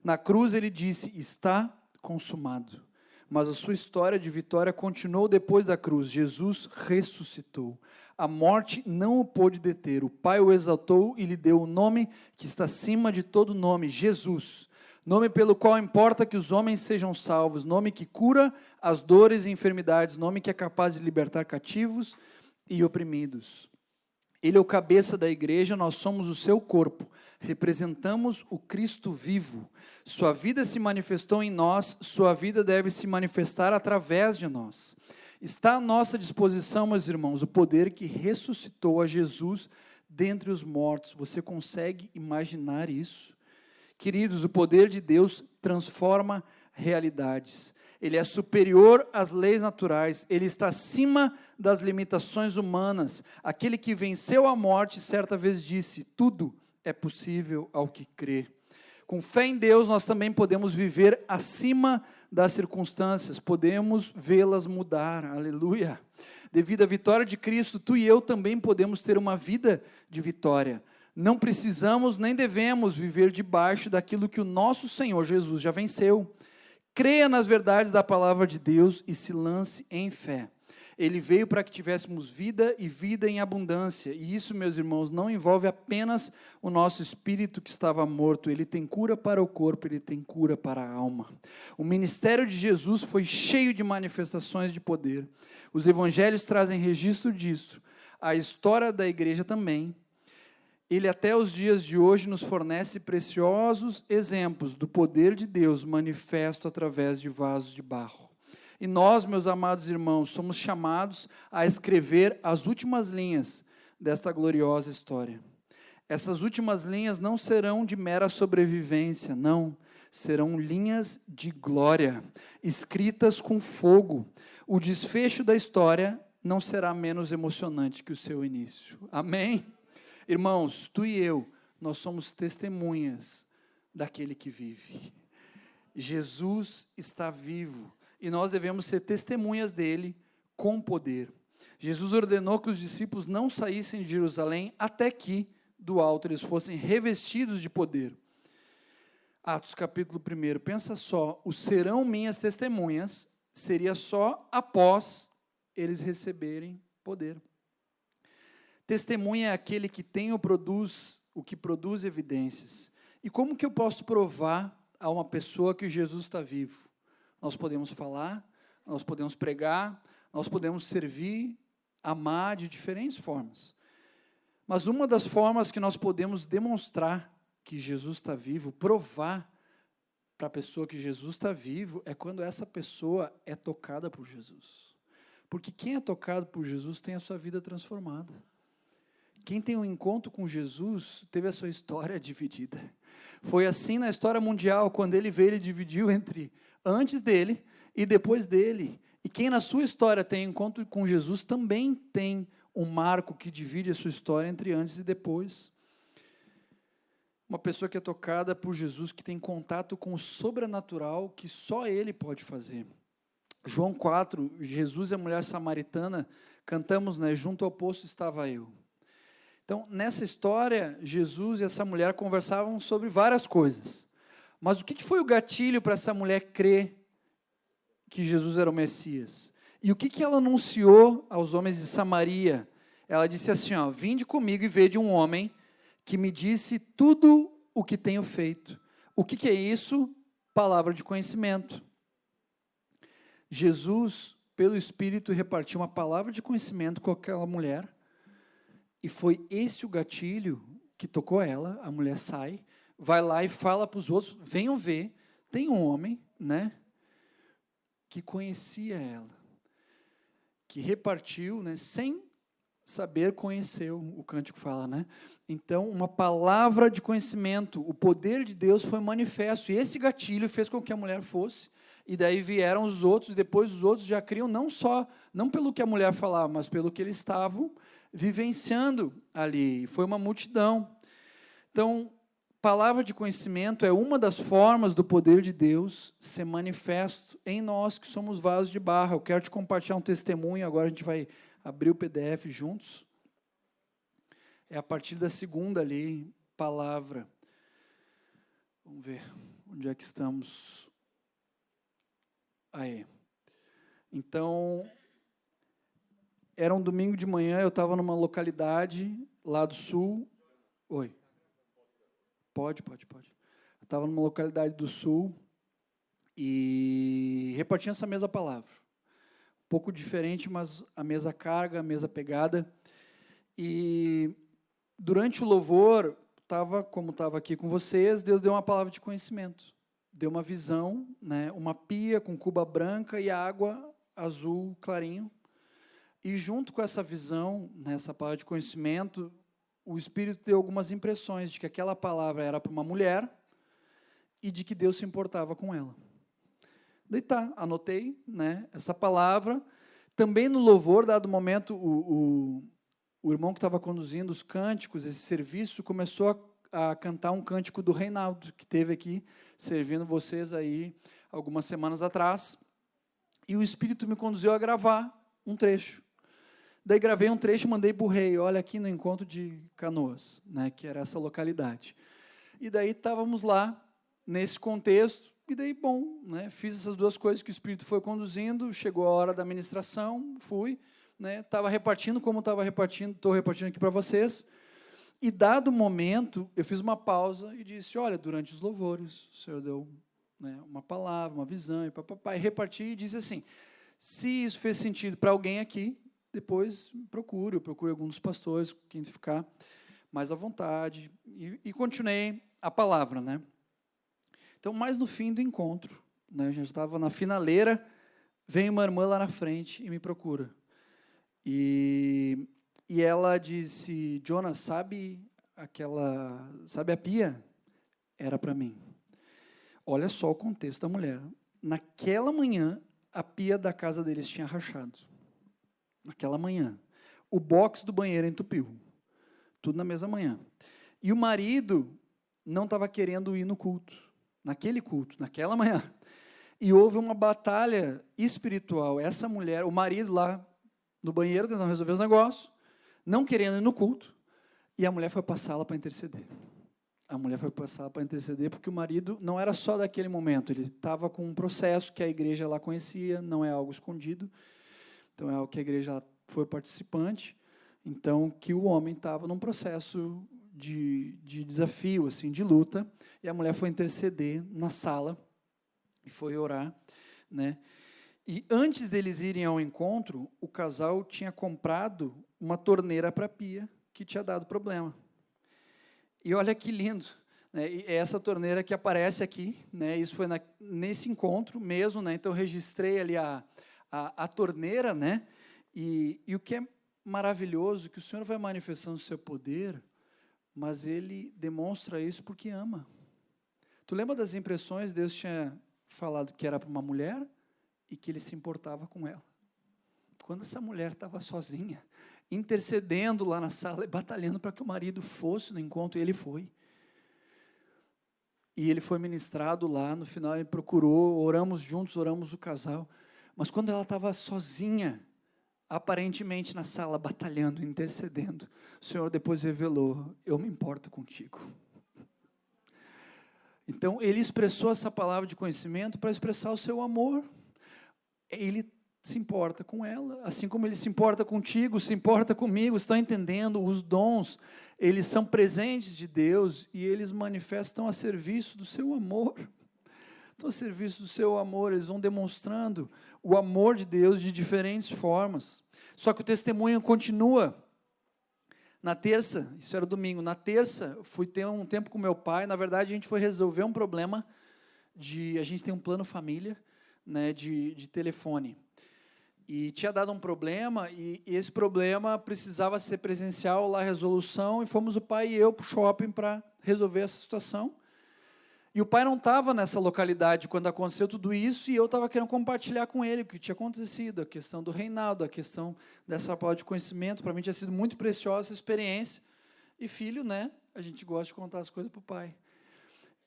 Na cruz ele disse, está consumado. Mas a sua história de vitória continuou depois da cruz. Jesus ressuscitou. A morte não o pôde deter. O Pai o exaltou e lhe deu o nome que está acima de todo nome, Jesus. Nome pelo qual importa que os homens sejam salvos. Nome que cura as dores e enfermidades. Nome que é capaz de libertar cativos e oprimidos. Ele é o cabeça da igreja, nós somos o seu corpo. Representamos o Cristo vivo. Sua vida se manifestou em nós, sua vida deve se manifestar através de nós. Está à nossa disposição, meus irmãos, o poder que ressuscitou a Jesus dentre os mortos. Você consegue imaginar isso? Queridos, o poder de Deus transforma realidades. Ele é superior às leis naturais, ele está acima das limitações humanas. Aquele que venceu a morte certa vez disse: tudo é possível ao que crê. Com fé em Deus, nós também podemos viver acima das circunstâncias, podemos vê-las mudar, aleluia. Devido à vitória de Cristo, tu e eu também podemos ter uma vida de vitória. Não precisamos nem devemos viver debaixo daquilo que o nosso Senhor Jesus já venceu. Creia nas verdades da palavra de Deus e se lance em fé. Ele veio para que tivéssemos vida e vida em abundância. E isso, meus irmãos, não envolve apenas o nosso espírito que estava morto. Ele tem cura para o corpo, ele tem cura para a alma. O ministério de Jesus foi cheio de manifestações de poder. Os evangelhos trazem registro disso. A história da igreja também. Ele até os dias de hoje nos fornece preciosos exemplos do poder de Deus manifesto através de vasos de barro. E nós, meus amados irmãos, somos chamados a escrever as últimas linhas desta gloriosa história. Essas últimas linhas não serão de mera sobrevivência, não. Serão linhas de glória, escritas com fogo. O desfecho da história não será menos emocionante que o seu início. Amém? Irmãos, tu e eu, nós somos testemunhas daquele que vive. Jesus está vivo e nós devemos ser testemunhas dele com poder. Jesus ordenou que os discípulos não saíssem de Jerusalém até que, do alto, eles fossem revestidos de poder. Atos capítulo 1, pensa só, o serão minhas testemunhas seria só após eles receberem poder. Testemunha é aquele que tem ou produz, o que produz evidências. E como que eu posso provar a uma pessoa que Jesus está vivo? Nós podemos falar, nós podemos pregar, nós podemos servir, amar de diferentes formas. Mas uma das formas que nós podemos demonstrar que Jesus está vivo, provar para a pessoa que Jesus está vivo, é quando essa pessoa é tocada por Jesus. Porque quem é tocado por Jesus tem a sua vida transformada. Quem tem um encontro com Jesus teve a sua história dividida. Foi assim na história mundial, quando ele veio, ele dividiu entre antes dele e depois dele. E quem na sua história tem encontro com Jesus também tem um marco que divide a sua história entre antes e depois. Uma pessoa que é tocada por Jesus, que tem contato com o sobrenatural que só ele pode fazer. João 4, Jesus e a mulher samaritana, cantamos, né, junto ao poço estava eu. Então, nessa história, Jesus e essa mulher conversavam sobre várias coisas. Mas o que foi o gatilho para essa mulher crer que Jesus era o Messias? E o que ela anunciou aos homens de Samaria? Ela disse assim, ó, vinde comigo e vede um homem que me disse tudo o que tenho feito. O que é isso? Palavra de conhecimento. Jesus, pelo Espírito, repartiu uma palavra de conhecimento com aquela mulher. E foi esse o gatilho que tocou ela. A mulher sai, vai lá e fala para os outros, venham ver, tem um homem, né, que conhecia ela, que repartiu, né, sem saber, conheceu, o cântico fala, né? Então, uma palavra de conhecimento, o poder de Deus foi manifesto, e esse gatilho fez com que a mulher fosse, e daí vieram os outros, depois os outros já criam não pelo que a mulher falava, mas pelo que eles estavam vivenciando ali, foi uma multidão. Então, palavra de conhecimento é uma das formas do poder de Deus ser manifesto em nós que somos vasos de barro. Eu quero te compartilhar um testemunho, agora a gente vai abrir o PDF juntos. É a partir da segunda ali, palavra. Vamos ver, onde é que estamos? Aí. Então, era um domingo de manhã, eu estava numa localidade lá do sul. Oi. Pode. Eu estava numa localidade do sul e repartindo essa mesma palavra. Um pouco diferente, mas a mesma carga, a mesma pegada. E durante o louvor, como estava aqui com vocês, Deus deu uma palavra de conhecimento. Deu uma visão, né, uma pia com cuba branca e água azul clarinho. E junto com essa visão, nessa palavra de conhecimento, o Espírito deu algumas impressões de que aquela palavra era para uma mulher e de que Deus se importava com ela. Daí tá, anotei, né, essa palavra. Também no louvor, dado momento, o irmão que estava conduzindo os cânticos, esse serviço, começou a cantar um cântico do Reinaldo, que teve aqui, servindo vocês aí algumas semanas atrás. E o Espírito me conduziu a gravar um trecho. Daí gravei um trecho e mandei para o rei, olha aqui no encontro de Canoas, né, que era essa localidade. E daí estávamos lá, nesse contexto, e daí, bom, né, fiz essas duas coisas que o Espírito foi conduzindo, chegou a hora da ministração, fui, estava repartindo como estava repartindo, estou repartindo aqui para vocês, e dado o momento, eu fiz uma pausa e disse, olha, durante os louvores, o Senhor deu, né, uma palavra, uma visão, e papai, reparti e disse assim, se isso fez sentido para alguém aqui, depois procure algum dos pastores, quem ficar mais à vontade, e continuei a palavra, né. Então, mais no fim do encontro, né, já estava na finaleira, vem uma irmã lá na frente e me procura. E ela disse, Jonas, sabe a pia? Era para mim. Olha só o contexto da mulher. Naquela manhã, a pia da casa deles tinha rachado. Naquela manhã. O box do banheiro entupiu. Tudo na mesma manhã. E o marido não estava querendo ir no culto. Naquele culto, naquela manhã. E houve uma batalha espiritual. Essa mulher, o marido lá no banheiro, tentando resolver os negócios, não querendo ir no culto, e a mulher foi passá-la para interceder. A mulher foi passá-la para interceder porque o marido não era só daquele momento, ele estava com um processo que a igreja lá conhecia, não é algo escondido, então é algo que a igreja foi participante, então que o homem estava num processo de desafio, assim, de luta, e a mulher foi interceder na sala, e foi orar, né? E antes deles irem ao encontro, o casal tinha comprado uma torneira para a pia, que tinha dado problema. E olha que lindo, né? E essa torneira que aparece aqui, né? Isso foi nesse encontro mesmo, né? Então eu registrei ali a torneira, né? E o que é maravilhoso, que o Senhor vai manifestando o seu poder, mas Ele demonstra isso porque ama. Tu lembra das impressões? Deus tinha falado que era para uma mulher e que Ele se importava com ela. Quando essa mulher estava sozinha, intercedendo lá na sala e batalhando para que o marido fosse no encontro, e ele foi. E ele foi ministrado lá, no final ele procurou, oramos juntos, oramos o casal. Mas quando ela estava sozinha, aparentemente na sala, batalhando, intercedendo, o Senhor depois revelou, eu me importo contigo. Então, ele expressou essa palavra de conhecimento para expressar o seu amor. Ele se importa com ela, assim como ele se importa contigo, se importa comigo, estão entendendo? Os dons, eles são presentes de Deus e eles manifestam a serviço do seu amor. Então, a serviço do seu amor, eles vão demonstrando o amor de Deus de diferentes formas. Só que o testemunho continua. Na terça, isso era domingo, na terça, fui ter um tempo com meu pai, na verdade, a gente foi resolver um problema a gente tem um plano família, né, de telefone. E tinha dado um problema, e esse problema precisava ser presencial, lá a resolução, e fomos o pai e eu para o shopping para resolver essa situação. E o pai não estava nessa localidade quando aconteceu tudo isso, e eu estava querendo compartilhar com ele o que tinha acontecido, a questão do Reinaldo, a questão dessa palavra de conhecimento. Para mim tinha sido muito preciosa essa experiência. E filho, né, a gente gosta de contar as coisas para o pai.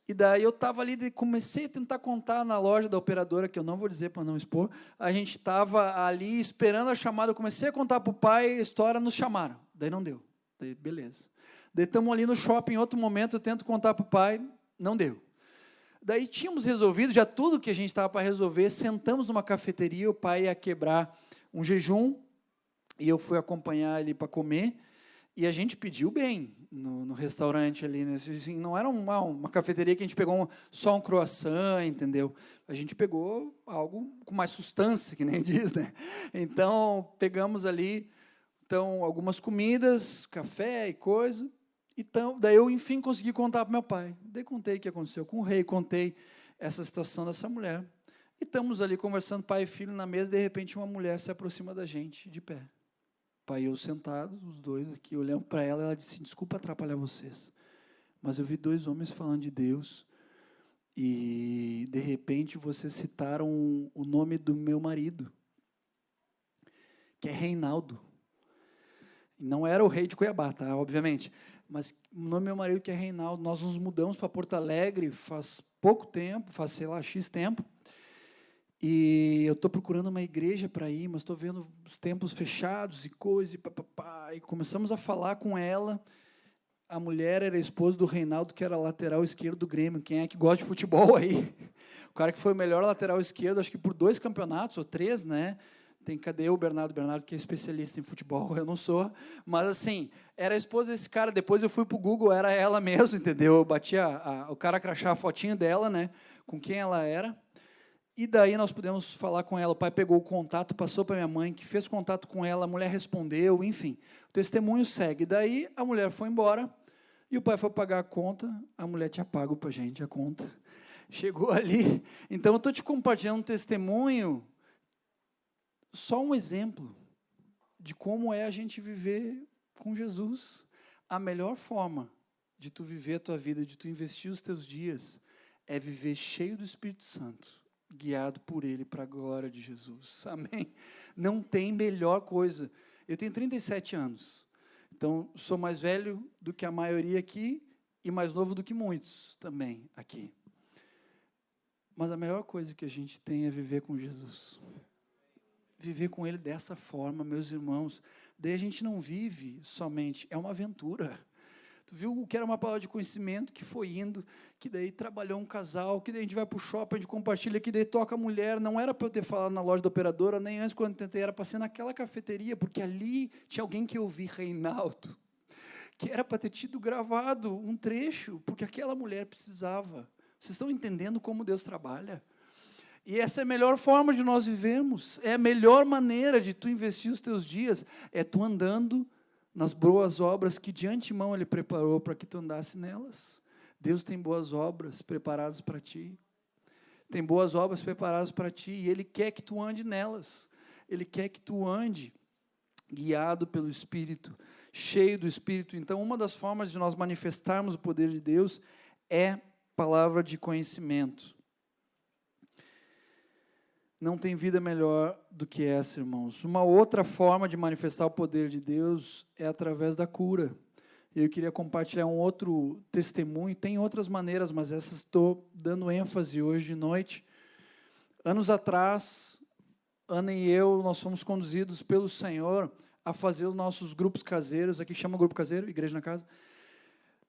E daí eu estava ali, comecei a tentar contar na loja da operadora, que eu não vou dizer para não expor, a gente estava ali esperando a chamada, eu comecei a contar para o pai a história, nos chamaram. Daí não deu. Daí, beleza. Daí estamos ali no shopping, em outro momento eu tento contar para o pai, não deu. Daí tínhamos resolvido já tudo que a gente estava para resolver, sentamos numa cafeteria, o pai ia quebrar um jejum, e eu fui acompanhar ele para comer, e a gente pediu bem no restaurante ali, né? Assim, não era uma cafeteria que a gente pegou só um croissant, entendeu? A gente pegou algo com mais substância, que nem diz, né? Então, pegamos ali algumas comidas, café e coisa. Então, daí eu, enfim, consegui contar para meu pai. Daí contei o que aconteceu com o rei, contei essa situação dessa mulher. E estamos ali conversando, pai e filho, na mesa, de repente uma mulher se aproxima da gente, de pé. pai e eu sentados, os dois aqui, olhando para ela, ela disse, desculpa atrapalhar vocês, mas eu vi 2 homens falando de Deus, e de repente vocês citaram o nome do meu marido, que é Reinaldo. Não era o rei de Cuiabá, tá? Obviamente. Mas o nome do meu marido, que é Reinaldo, nós nos mudamos para Porto Alegre faz pouco tempo, faz, sei lá, X tempo. E eu estou procurando uma igreja para ir, mas estou vendo os templos fechados e coisa, e começamos a falar com ela. A mulher era a esposa do Reinaldo, que era lateral esquerdo do Grêmio. Quem é que gosta de futebol aí? O cara que foi o melhor lateral esquerdo, acho que por 2 campeonatos, ou 3, né? Cadê o Bernardo? Bernardo, que é especialista em futebol, eu não sou. Mas, assim, era a esposa desse cara. Depois eu fui para o Google, era ela mesmo, entendeu? Eu bati o cara crachar a fotinho dela, né? Com quem ela era. E daí nós pudemos falar com ela. O pai pegou o contato, passou para minha mãe, que fez contato com ela, a mulher respondeu, enfim. O testemunho segue. Daí a mulher foi embora e o pai foi pagar a conta. A mulher tinha pago para a gente a conta. Chegou ali. Então, eu estou te compartilhando um testemunho, só um exemplo de como é a gente viver com Jesus. A melhor forma de tu viver a tua vida, de tu investir os teus dias, é viver cheio do Espírito Santo, guiado por Ele para a glória de Jesus. Amém? Não tem melhor coisa. Eu tenho 37 anos, então sou mais velho do que a maioria aqui e mais novo do que muitos também aqui. Mas a melhor coisa que a gente tem é viver com Jesus. Viver com Ele dessa forma, meus irmãos. Daí a gente não vive somente, é uma aventura. Tu viu o que era uma palavra de conhecimento, que foi indo, que daí trabalhou um casal, que daí a gente vai para o shopping, a gente compartilha, que daí toca a mulher. Não era para eu ter falado na loja da operadora, nem antes quando eu tentei, era para ser naquela cafeteria, porque ali tinha alguém que eu vi, Reinaldo, que era para ter tido gravado um trecho, porque aquela mulher precisava. Vocês estão entendendo como Deus trabalha? E essa é a melhor forma de nós vivermos, é a melhor maneira de tu investir os teus dias, é tu andando nas boas obras que de antemão Ele preparou para que tu andasse nelas. Deus tem boas obras preparadas para ti, tem boas obras preparadas para ti, e Ele quer que tu ande nelas, Ele quer que tu ande guiado pelo Espírito, cheio do Espírito. Então, uma das formas de nós manifestarmos o poder de Deus é palavra de conhecimento. Não tem vida melhor do que essa, irmãos. Uma outra forma de manifestar o poder de Deus é através da cura. Eu queria compartilhar um outro testemunho. Tem outras maneiras, mas essas estou dando ênfase hoje de noite. Anos atrás, Ana e eu, nós fomos conduzidos pelo Senhor a fazer os nossos grupos caseiros. Aqui chama grupo caseiro, Igreja na Casa.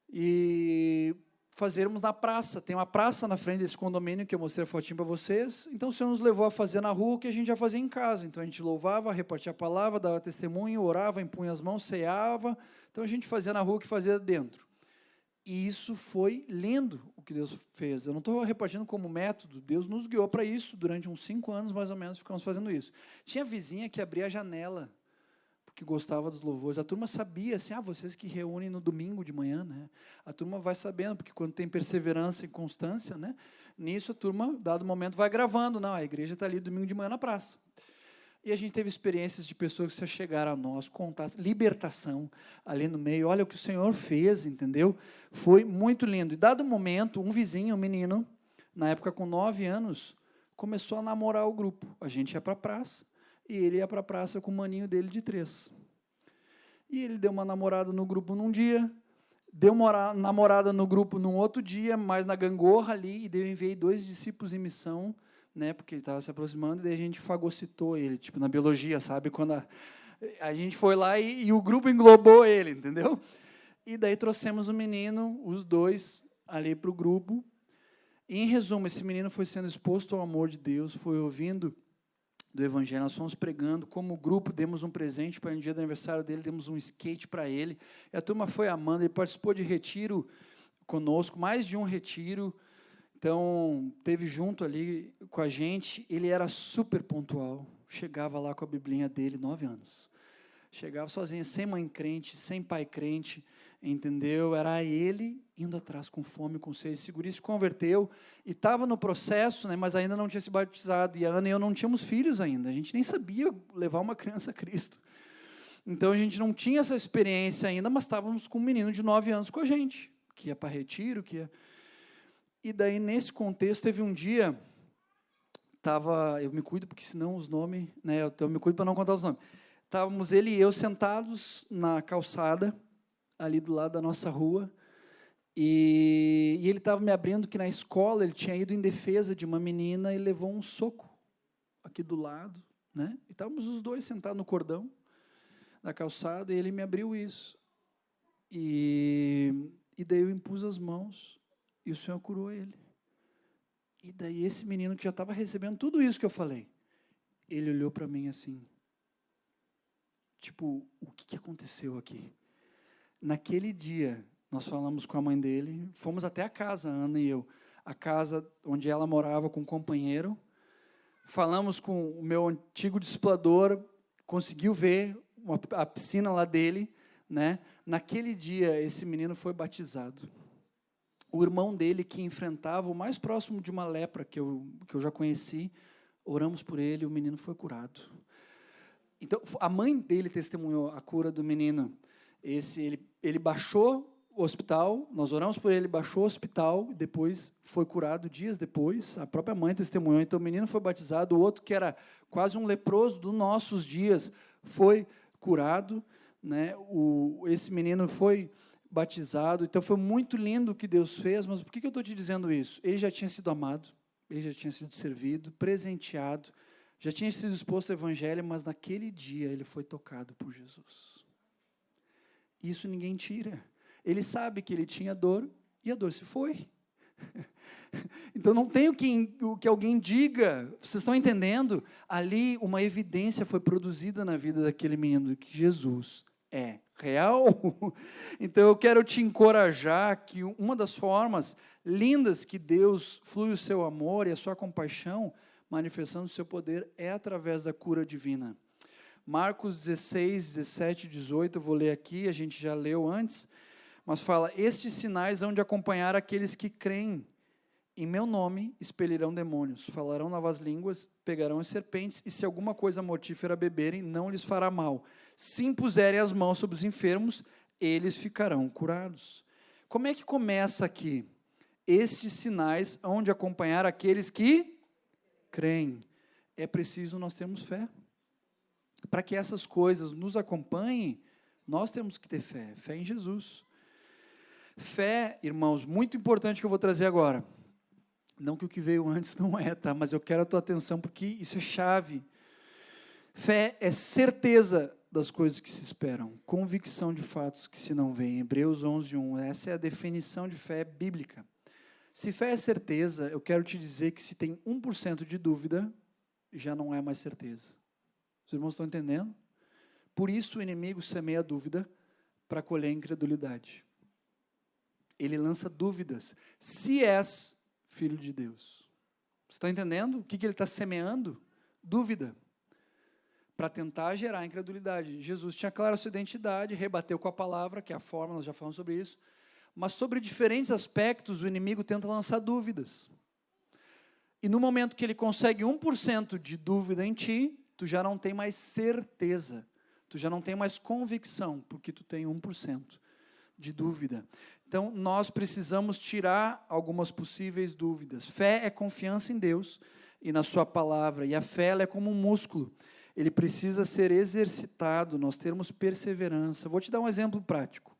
E fazermos na praça. Tem uma praça na frente desse condomínio que eu mostrei a fotinho para vocês. Então o Senhor nos levou a fazer na rua o que a gente já fazia em casa. Então a gente louvava, repartia a palavra, dava testemunho, orava, impunha as mãos, ceava. Então a gente fazia na rua o que fazia dentro. E isso foi lindo o que Deus fez. Eu não estou repartindo como método, Deus nos guiou para isso. Durante uns 5 anos, mais ou menos, ficamos fazendo isso. Tinha vizinha que abria a janela, porque gostava dos louvores. A turma sabia, assim, vocês que reúnem no domingo de manhã, né? A turma vai sabendo, porque quando tem perseverança e constância, né? Nisso a turma, dado momento, vai gravando. Não, a igreja está ali domingo de manhã na praça. E a gente teve experiências de pessoas que se chegaram a nós, contar libertação ali no meio. Olha o que o Senhor fez, entendeu? Foi muito lindo. E dado momento, um vizinho, um menino, na época com 9 anos, começou a namorar o grupo. A gente ia para a praça. E ele ia para a praça com o maninho dele de 3. E ele deu uma namorada no grupo num dia, deu uma namorada no grupo num outro dia, mais na gangorra ali, e daí eu enviei 2 discípulos em missão, né, porque ele estava se aproximando, e daí a gente fagocitou ele, tipo na biologia, sabe? Quando a gente foi lá e o grupo englobou ele, entendeu? E daí trouxemos o menino, os 2, ali para o grupo. E, em resumo, esse menino foi sendo exposto ao amor de Deus, foi ouvindo do Evangelho, nós fomos pregando, como grupo, demos um presente para no dia do aniversário dele, demos um skate para ele, e a turma foi amando, ele participou de retiro conosco, mais de um retiro, então, teve junto ali com a gente, ele era super pontual, chegava lá com a biblinha dele, 9 anos, chegava sozinho, sem mãe crente, sem pai crente, entendeu? Era ele indo atrás com fome, com sede. Esse guri se converteu e estava no processo, né, mas ainda não tinha se batizado. E a Ana e eu não tínhamos filhos ainda. A gente nem sabia levar uma criança a Cristo. Então, a gente não tinha essa experiência ainda, mas estávamos com um menino de 9 anos com a gente, que ia para retiro, que ia... E daí, nesse contexto, teve um dia, eu me cuido, porque senão os nomes, né, eu me cuido para não contar os nomes. Estávamos ele e eu sentados na calçada, ali do lado da nossa rua, e ele estava me abrindo que na escola ele tinha ido em defesa de uma menina e levou um soco aqui do lado, né? E estávamos os dois sentados no cordão da calçada, e ele me abriu isso. E daí eu impus as mãos, e o Senhor curou ele. E daí esse menino que já estava recebendo tudo isso que eu falei, ele olhou para mim assim, tipo, o que aconteceu aqui? Naquele dia, nós falamos com a mãe dele, fomos até a casa, a Ana e eu, a casa onde ela morava com um companheiro, falamos com o meu antigo discipulador, conseguiu ver a piscina lá dele, né? Naquele dia, esse menino foi batizado. O irmão dele, que enfrentava o mais próximo de uma lepra que eu já conheci, oramos por ele, e o menino foi curado. Então, a mãe dele testemunhou a cura do menino. Ele baixou o hospital, nós oramos por ele, baixou o hospital, e depois foi curado dias depois, a própria mãe testemunhou, então o menino foi batizado, o outro que era quase um leproso dos nossos dias, foi curado, né? Esse menino foi batizado, então foi muito lindo o que Deus fez, mas por que eu estou te dizendo isso? Ele já tinha sido amado, ele já tinha sido servido, presenteado, já tinha sido exposto ao Evangelho, mas naquele dia ele foi tocado por Jesus. Isso ninguém tira. Ele sabe que ele tinha dor, e a dor se foi. Então não tem o que alguém diga, vocês estão entendendo? Ali uma evidência foi produzida na vida daquele menino, que Jesus é real. Então eu quero te encorajar que uma das formas lindas que Deus flui o seu amor e a sua compaixão, manifestando o seu poder, é através da cura divina. Marcos 16, 17, 18, eu vou ler aqui, a gente já leu antes, mas fala, estes sinais hão de acompanhar aqueles que creem. Em meu nome expelirão demônios, falarão novas línguas, pegarão as serpentes, e se alguma coisa mortífera beberem, não lhes fará mal. Se impuserem as mãos sobre os enfermos, eles ficarão curados. Como é que começa aqui? Estes sinais hão de acompanhar aqueles que creem. É preciso nós termos fé. Para que essas coisas nos acompanhem, nós temos que ter fé, fé em Jesus. Fé, irmãos, muito importante que eu vou trazer agora. Não que o que veio antes não é, tá? Mas eu quero a tua atenção porque isso é chave. Fé é certeza das coisas que se esperam, convicção de fatos que se não veem. Hebreus 11:1, essa é a definição de fé bíblica. Se fé é certeza, eu quero te dizer que se tem 1% de dúvida, já não é mais certeza. Os irmãos estão entendendo? Por isso o inimigo semeia a dúvida para colher a incredulidade. Ele lança dúvidas. Se és filho de Deus. Você está entendendo? O que ele está semeando? Dúvida. Para tentar gerar incredulidade. Jesus tinha clara a sua identidade, rebateu com a palavra, que é a forma, nós já falamos sobre isso. Mas sobre diferentes aspectos, o inimigo tenta lançar dúvidas. E no momento que ele consegue 1% de dúvida em ti, tu já não tem mais certeza. Tu já não tem mais convicção, porque tu tem 1% de dúvida. Então, nós precisamos tirar algumas possíveis dúvidas. Fé é confiança em Deus e na sua palavra. E a fé ela é como um músculo. Ele precisa ser exercitado, nós termos perseverança. Vou te dar um exemplo prático.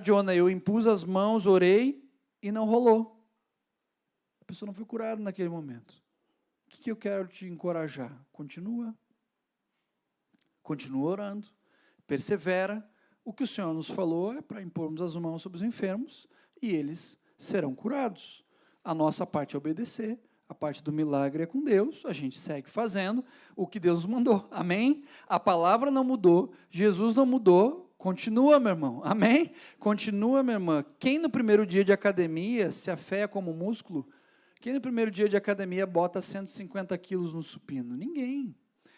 Jonah, eu impus as mãos, orei e não rolou. A pessoa não foi curada naquele momento. O que eu quero te encorajar? Continua. Continua orando. Persevera. O que o Senhor nos falou é para impormos as mãos sobre os enfermos e eles serão curados. A nossa parte é obedecer, a parte do milagre é com Deus, a gente segue fazendo o que Deus nos mandou, amém? A palavra não mudou, Jesus não mudou, continua, meu irmão, amém? Continua, minha irmã. Quem no primeiro dia de academia, se a fé é como músculo, quem no primeiro dia de academia bota 150 quilos no supino? Ninguém.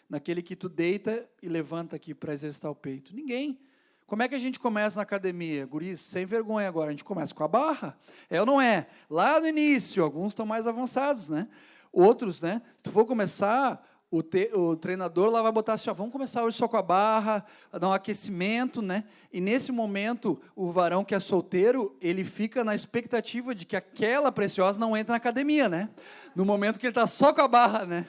Naquele que tu deita e levanta aqui para exercitar o peito, ninguém. Como é que a gente começa na academia? Guris, sem vergonha agora, a gente começa com a barra. É ou não é? Lá no início, alguns estão mais avançados, né? Outros, né? Se tu for começar, o treinador lá vai botar assim, ó, vamos começar hoje só com a barra, a dar um aquecimento, né? E nesse momento, o varão que é solteiro, ele fica na expectativa de que aquela preciosa não entre na academia, né? No momento que ele está só com a barra, né?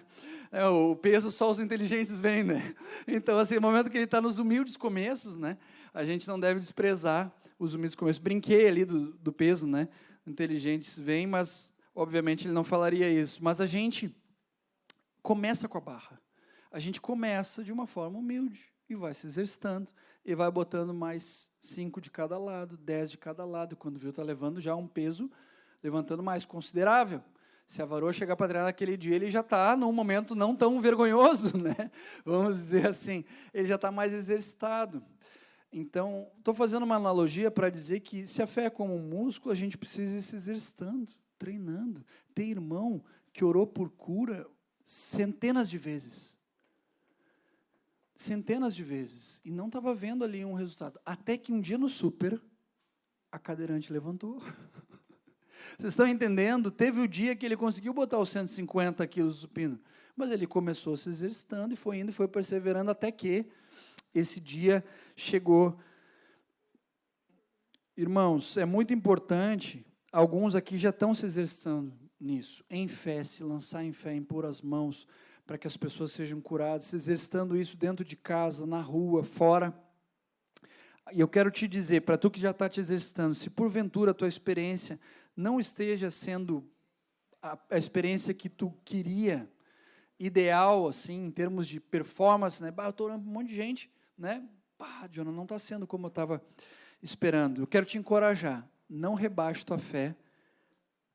O peso só os inteligentes vêm, né? Então, assim, no momento que ele está nos humildes começos, né? A gente não deve desprezar os humildes começos. Brinquei ali do peso, né? Inteligentes vêm, mas, obviamente, ele não falaria isso. Mas a gente começa com a barra. A gente começa de uma forma humilde e vai se exercitando e vai botando mais 5 de cada lado, 10 de cada lado. Quando viu, está levando já um peso, levantando mais considerável. Se a varoa chegar para treinar naquele dia, ele já está num momento não tão vergonhoso, né? Vamos dizer assim, ele já está mais exercitado. Então, estou fazendo uma analogia para dizer que se a fé é como um músculo, a gente precisa ir se exercitando, treinando. Tem irmão que orou por cura centenas de vezes. Centenas de vezes. E não estava vendo ali um resultado. Até que um dia no súper, a cadeirante levantou. Vocês estão entendendo? Teve o dia que ele conseguiu botar os 150 quilos de supino, mas ele começou se exercitando e foi indo e foi perseverando até que esse dia chegou. Irmãos, é muito importante, alguns aqui já estão se exercitando nisso, em fé, se lançar em fé, impor as mãos para que as pessoas sejam curadas, se exercitando isso dentro de casa, na rua, fora. E eu quero te dizer, para tu que já está te exercitando, se porventura a tua experiência não esteja sendo a experiência que tu queria, ideal, assim, em termos de performance, né? Eu estou orando para um monte de gente, né? Jonah, não está sendo como eu estava esperando. Eu quero te encorajar, não rebaixe tua fé,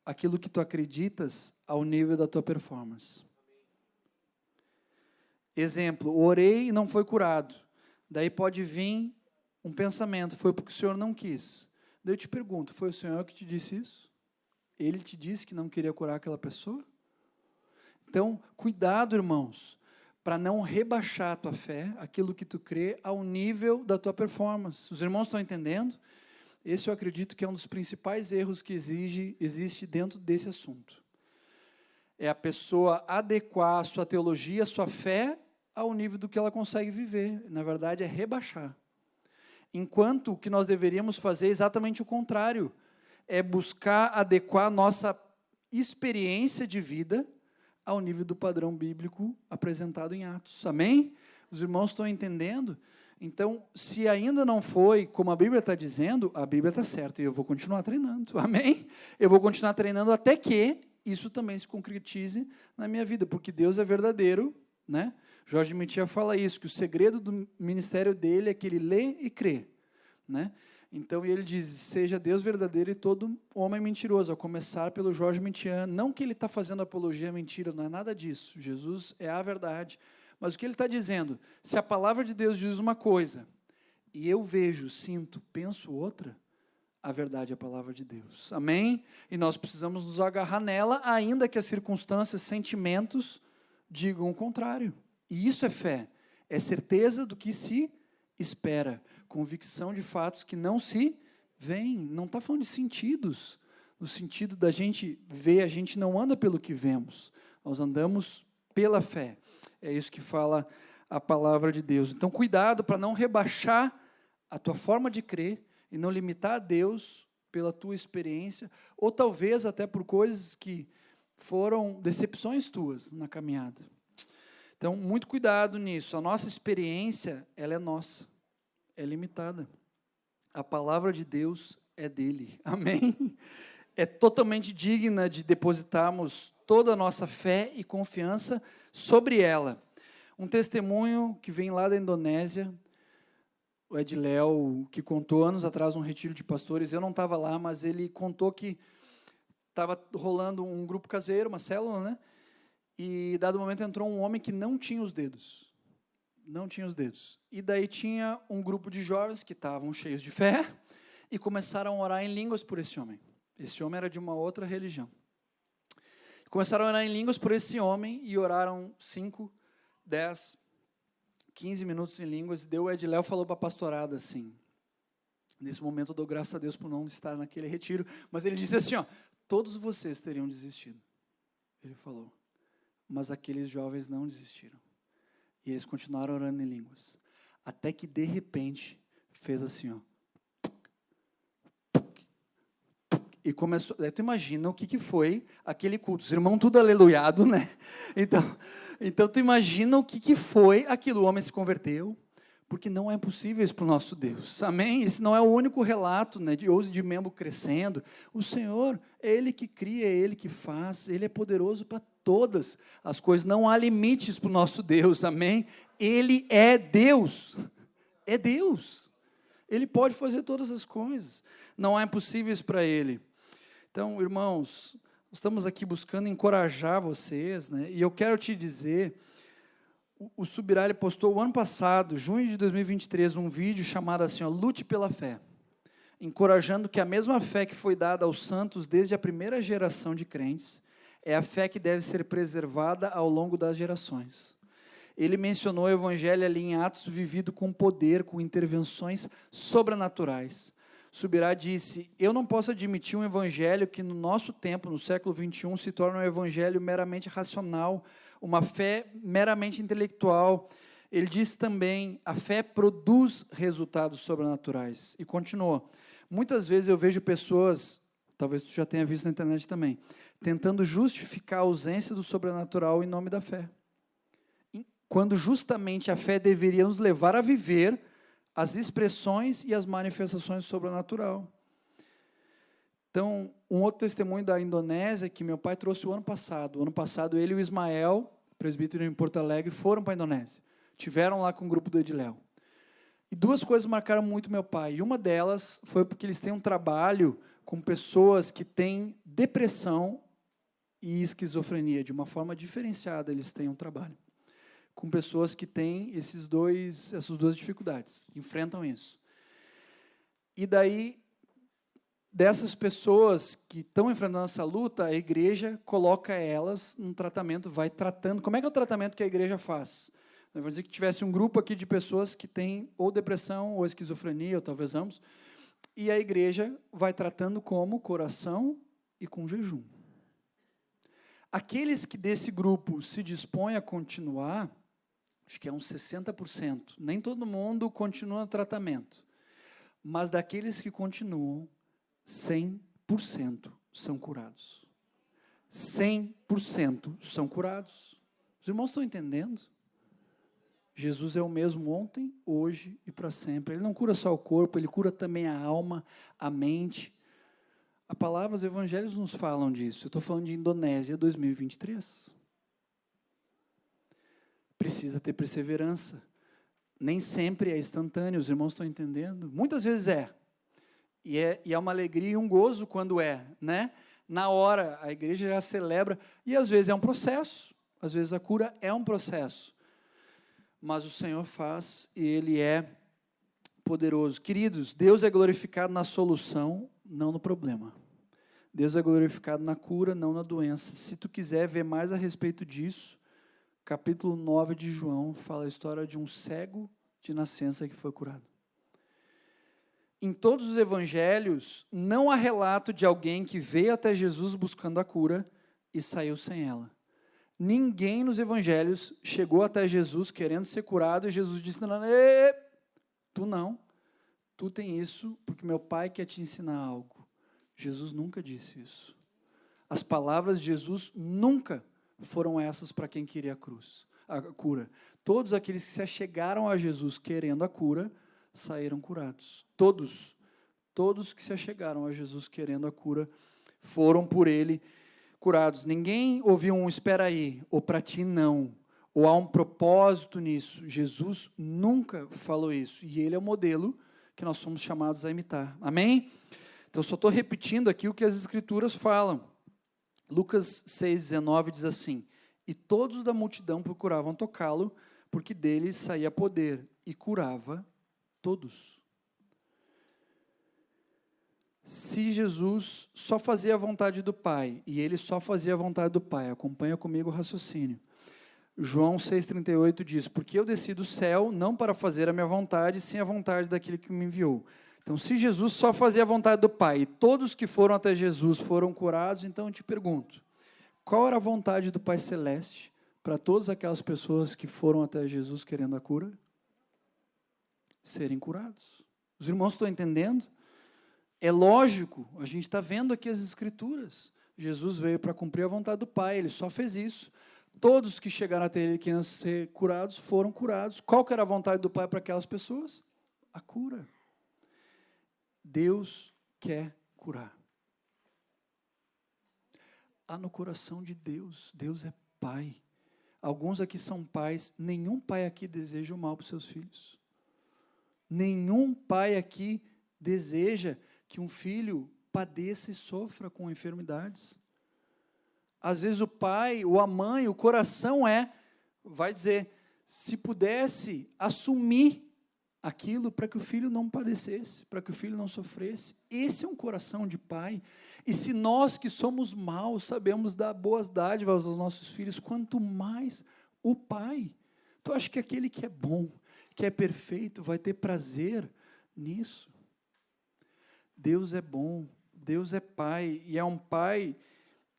aquilo que tu acreditas, ao nível da tua performance. Exemplo, orei e não foi curado. Daí pode vir um pensamento, foi porque o Senhor não quis. Daí eu te pergunto, foi o Senhor que te disse isso? Ele te disse que não queria curar aquela pessoa? Então, cuidado, irmãos, para não rebaixar a tua fé, aquilo que tu crê, ao nível da tua performance. Os irmãos estão entendendo? Esse eu acredito que é um dos principais erros que existe dentro desse assunto. É a pessoa adequar a sua teologia, a sua fé, ao nível do que ela consegue viver. Na verdade, é rebaixar. Enquanto o que nós deveríamos fazer é exatamente o contrário. É buscar adequar a nossa experiência de vida ao nível do padrão bíblico apresentado em Atos. Amém? Os irmãos estão entendendo? Então, se ainda não foi como a Bíblia está dizendo, a Bíblia está certa e eu vou continuar treinando. Amém? Eu vou continuar treinando até que isso também se concretize na minha vida, porque Deus é verdadeiro, né? Jorge Mitia fala isso, que o segredo do ministério dele é que ele lê e crê, né? Então, ele diz, seja Deus verdadeiro e todo homem mentiroso, a começar pelo Jorge Mitian. Não que ele está fazendo apologia à mentira, não é nada disso. Jesus é a verdade. Mas o que ele está dizendo, se a palavra de Deus diz uma coisa, e eu vejo, sinto, penso outra, a verdade é a palavra de Deus. Amém? E nós precisamos nos agarrar nela, ainda que as circunstâncias, sentimentos, digam o contrário. E isso é fé, é certeza do que se espera, convicção de fatos que não se veem, não está falando de sentidos, no sentido da gente ver, a gente não anda pelo que vemos, nós andamos pela fé, é isso que fala a palavra de Deus. Então cuidado para não rebaixar a tua forma de crer e não limitar a Deus pela tua experiência, ou talvez até por coisas que foram decepções tuas na caminhada. Então, muito cuidado nisso. A nossa experiência, ela é nossa, é limitada. A palavra de Deus é dele. Amém? É totalmente digna de depositarmos toda a nossa fé e confiança sobre ela. Um testemunho que vem lá da Indonésia, o Edléo, que contou anos atrás um retiro de pastores, eu não estava lá, mas ele contou que estava rolando um grupo caseiro, uma célula, né? E, dado momento, entrou um homem que não tinha os dedos. Não tinha os dedos. E daí tinha um grupo de jovens que estavam cheios de fé e começaram a orar em línguas por esse homem. Esse homem era de uma outra religião. Começaram a orar em línguas por esse homem e oraram 5, 10, 15 minutos em línguas. E deu o Edléo falou para a pastorada assim, nesse momento eu dou graças a Deus por não estar naquele retiro, mas ele disse assim, ó, todos vocês teriam desistido. Ele falou. Mas aqueles jovens não desistiram. E eles continuaram orando em línguas. Até que, de repente, fez assim, ó. E começou. Daí tu imagina o que foi aquele culto. Os irmãos tudo aleluiado, né? Então tu imagina o que foi aquilo. O homem se converteu, porque não é possível isso para o nosso Deus. Amém? Esse não é o único relato, né, de membro crescendo. O Senhor, é Ele que cria, é Ele que faz, Ele é poderoso para todas as coisas. Não há limites para o nosso Deus. Amém? Ele é Deus. É Deus. Ele pode fazer todas as coisas. Não há impossíveis para Ele. Então, irmãos, estamos aqui buscando encorajar vocês, né? E eu quero te dizer, o Subirá, ele postou o ano passado, junho de 2023, um vídeo chamado assim, ó, Lute pela Fé, encorajando que a mesma fé que foi dada aos santos desde a primeira geração de crentes, é a fé que deve ser preservada ao longo das gerações. Ele mencionou o evangelho ali em Atos, vivido com poder, com intervenções sobrenaturais. Subirá disse, eu não posso admitir um evangelho que no nosso tempo, no século XXI, se torna um evangelho meramente racional, uma fé meramente intelectual. Ele disse também, a fé produz resultados sobrenaturais. E continuou, muitas vezes eu vejo pessoas, talvez tu já tenha visto na internet também, tentando justificar a ausência do sobrenatural em nome da fé. Quando justamente a fé deveria nos levar a viver as expressões e as manifestações sobrenatural. Então, um outro testemunho da Indonésia que meu pai trouxe o ano passado. O ano passado, ele e o Ismael, presbítero em Porto Alegre, foram para a Indonésia. Tiveram lá com o grupo do Ediléu. E duas coisas marcaram muito meu pai. E uma delas foi porque eles têm um trabalho com pessoas que têm depressão e esquizofrenia. De uma forma diferenciada, eles têm um trabalho com pessoas que têm essas duas dificuldades, que enfrentam isso. E daí, dessas pessoas que estão enfrentando essa luta, a igreja coloca elas num tratamento, vai tratando. Como é que é o tratamento que a igreja faz? Eu vou dizer que tivesse um grupo aqui de pessoas que têm ou depressão, ou esquizofrenia, ou talvez ambos, e a igreja vai tratando como coração e com jejum. Aqueles que desse grupo se dispõem a continuar, acho que é uns 60%. Nem todo mundo continua no tratamento. Mas daqueles que continuam, 100% são curados. 100% são curados. Os irmãos estão entendendo? Jesus é o mesmo ontem, hoje e para sempre. Ele não cura só o corpo, ele cura também a alma, a mente. A palavra, os evangelhos nos falam disso. Eu estou falando de Indonésia 2023. Precisa ter perseverança. Nem sempre é instantâneo, os irmãos estão entendendo? Muitas vezes é. E é uma alegria e um gozo quando é, né? Na hora, a igreja já celebra. E às vezes é um processo. Às vezes a cura é um processo. Mas o Senhor faz e Ele é poderoso. Queridos, Deus é glorificado na solução, não no problema. Deus é glorificado na cura, não na doença. Se tu quiser ver mais a respeito disso, capítulo 9 de João fala a história de um cego de nascença que foi curado. Em todos os evangelhos, não há relato de alguém que veio até Jesus buscando a cura e saiu sem ela. Ninguém nos evangelhos chegou até Jesus querendo ser curado e Jesus disse, não, tu não, tu tem isso porque meu pai quer te ensinar algo. Jesus nunca disse isso. As palavras de Jesus nunca foram essas para quem queria a cura. Todos aqueles que se achegaram a Jesus querendo a cura, saíram curados. Todos que se achegaram a Jesus querendo a cura, foram por Ele curados. Ninguém ouviu um espera aí, ou para ti não, ou há um propósito nisso. Jesus nunca falou isso, e Ele é o modelo que nós somos chamados a imitar. Amém? Então, eu só estou repetindo aqui o que as Escrituras falam. Lucas 6,19 diz assim, e todos da multidão procuravam tocá-lo, porque dele saía poder, e curava todos. Se Jesus só fazia a vontade do Pai, e ele só fazia a vontade do Pai, acompanha comigo o raciocínio. João 6,38 diz, porque eu desci do céu, não para fazer a minha vontade, sim a vontade daquele que me enviou. Então, se Jesus só fazia a vontade do Pai, e todos que foram até Jesus foram curados, então eu te pergunto, qual era a vontade do Pai Celeste para todas aquelas pessoas que foram até Jesus querendo a cura? Serem curados. Os irmãos estão entendendo? É lógico, a gente está vendo aqui as Escrituras. Jesus veio para cumprir a vontade do Pai, Ele só fez isso. Todos que chegaram até Ele querendo ser curados, foram curados. Qual que era a vontade do Pai para aquelas pessoas? A cura. Deus quer curar. Há no coração de Deus, Deus é Pai. Alguns aqui são pais, nenhum pai aqui deseja o mal para os seus filhos. Nenhum pai aqui deseja que um filho padeça e sofra com enfermidades. Às vezes o pai, ou a mãe, o coração vai dizer, se pudesse assumir aquilo para que o filho não padecesse, para que o filho não sofresse. Esse é um coração de pai. E se nós que somos maus sabemos dar boas dádivas aos nossos filhos, quanto mais o pai. Tu acha que aquele que é bom, que é perfeito, vai ter prazer nisso? Deus é bom, Deus é pai, e é um pai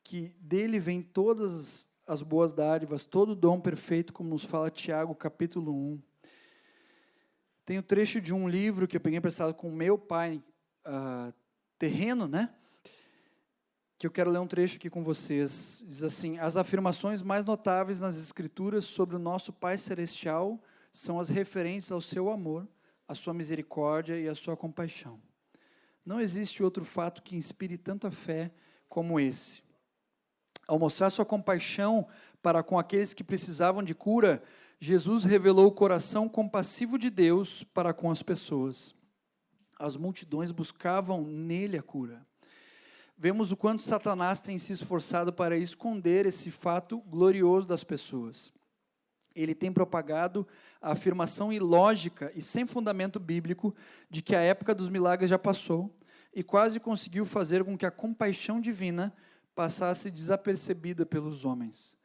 que dele vem todas as boas dádivas, todo o dom perfeito, como nos fala Tiago, capítulo 1. Tem o trecho de um livro que eu peguei emprestado com o meu pai, terreno, né? Que eu quero ler um trecho aqui com vocês. Diz assim: as afirmações mais notáveis nas Escrituras sobre o nosso Pai Celestial são as referentes ao seu amor, à sua misericórdia e à sua compaixão. Não existe outro fato que inspire tanta fé como esse. Ao mostrar sua compaixão para com aqueles que precisavam de cura, Jesus revelou o coração compassivo de Deus para com as pessoas. As multidões buscavam nele a cura. Vemos o quanto Satanás tem se esforçado para esconder esse fato glorioso das pessoas. Ele tem propagado a afirmação ilógica e sem fundamento bíblico de que a época dos milagres já passou e quase conseguiu fazer com que a compaixão divina passasse desapercebida pelos homens.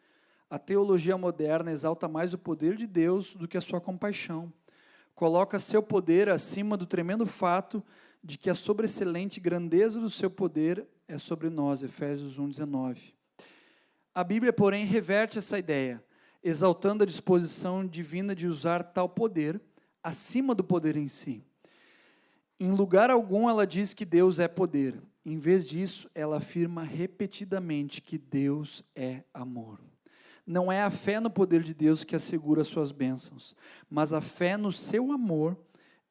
A teologia moderna exalta mais o poder de Deus do que a sua compaixão. Coloca seu poder acima do tremendo fato de que a sobreexcelente grandeza do seu poder é sobre nós, Efésios 1:19. A Bíblia, porém, reverte essa ideia, exaltando a disposição divina de usar tal poder acima do poder em si. Em lugar algum ela diz que Deus é poder. Em vez disso, ela afirma repetidamente que Deus é amor. Não é a fé no poder de Deus que assegura as suas bênçãos, mas a fé no seu amor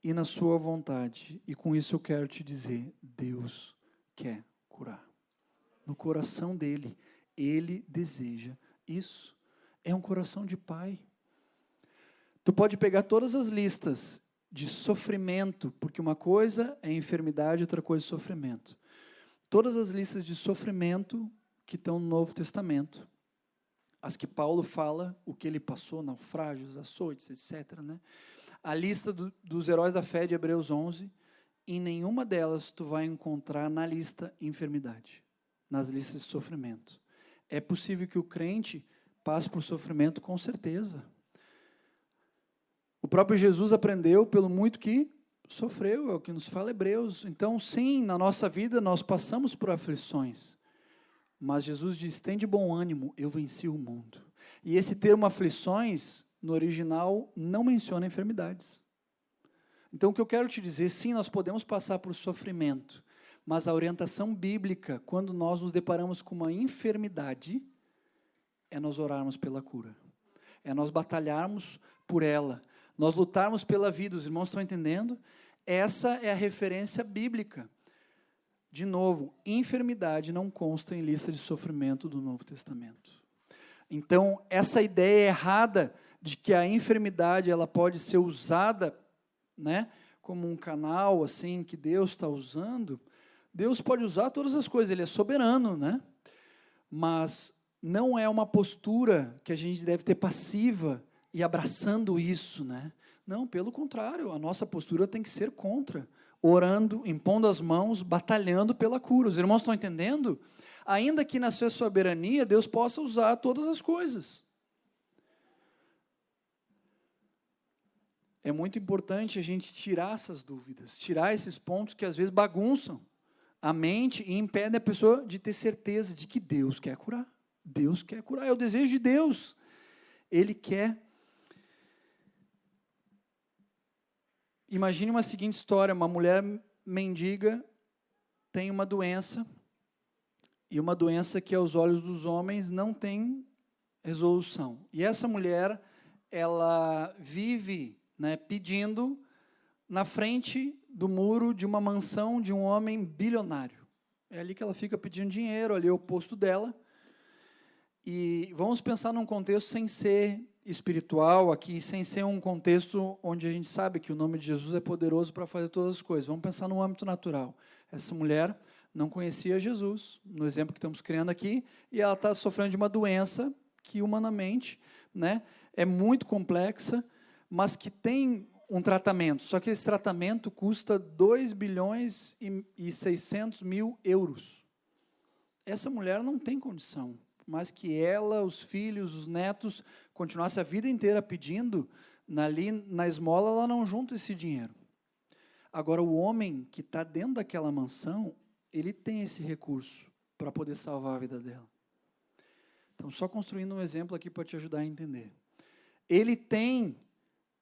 e na sua vontade. E com isso eu quero te dizer, Deus quer curar. No coração dele, ele deseja isso. É um coração de pai. Tu pode pegar todas as listas de sofrimento, porque uma coisa é enfermidade, outra coisa é sofrimento. Todas as listas de sofrimento que estão no Novo Testamento. As que Paulo fala, o que ele passou, naufrágios, açoites, etc. Né? A lista dos heróis da fé de Hebreus 11, em nenhuma delas tu vai encontrar na lista enfermidade, nas listas de sofrimento. É possível que o crente passe por sofrimento, com certeza. O próprio Jesus aprendeu pelo muito que sofreu, é o que nos fala Hebreus. Então, sim, na nossa vida nós passamos por aflições. Mas Jesus diz, tem de bom ânimo, eu venci o mundo. E esse termo aflições, no original, não menciona enfermidades. Então, o que eu quero te dizer, sim, nós podemos passar por sofrimento, mas a orientação bíblica, quando nós nos deparamos com uma enfermidade, é nós orarmos pela cura. É nós batalharmos por ela. Nós lutarmos pela vida. Os irmãos estão entendendo? Essa é a referência bíblica. De novo, enfermidade não consta em lista de sofrimento do Novo Testamento. Então, essa ideia errada de que a enfermidade ela pode ser usada, né, como um canal assim que Deus está usando, Deus pode usar todas as coisas, Ele é soberano, né? Mas não é uma postura que a gente deve ter passiva e abraçando isso, né? Não, pelo contrário, a nossa postura tem que ser contra. Orando, impondo as mãos, batalhando pela cura. Os irmãos estão entendendo? Ainda que na sua soberania, Deus possa usar todas as coisas. É muito importante a gente tirar essas dúvidas, tirar esses pontos que às vezes bagunçam a mente e impedem a pessoa de ter certeza de que Deus quer curar. Deus quer curar, é o desejo de Deus. Ele quer. Imagine uma seguinte história, uma mulher mendiga tem uma doença, e uma doença que aos olhos dos homens não tem resolução. E essa mulher, ela vive, né, pedindo na frente do muro de uma mansão de um homem bilionário. É ali que ela fica pedindo dinheiro, ali é o posto dela. E vamos pensar num contexto sem ser espiritual aqui, sem ser um contexto onde a gente sabe que o nome de Jesus é poderoso para fazer todas as coisas. Vamos pensar no âmbito natural. Essa mulher não conhecia Jesus, no exemplo que estamos criando aqui, e ela está sofrendo de uma doença que humanamente, né, é muito complexa, mas que tem um tratamento. Só que esse tratamento custa 2 bilhões e 600 mil euros. Essa mulher não tem condição. Mas que ela, os filhos, os netos, continuassem a vida inteira pedindo, ali na esmola, ela não junta esse dinheiro. Agora, o homem que está dentro daquela mansão, ele tem esse recurso para poder salvar a vida dela. Então, só construindo um exemplo aqui para te ajudar a entender. Ele tem,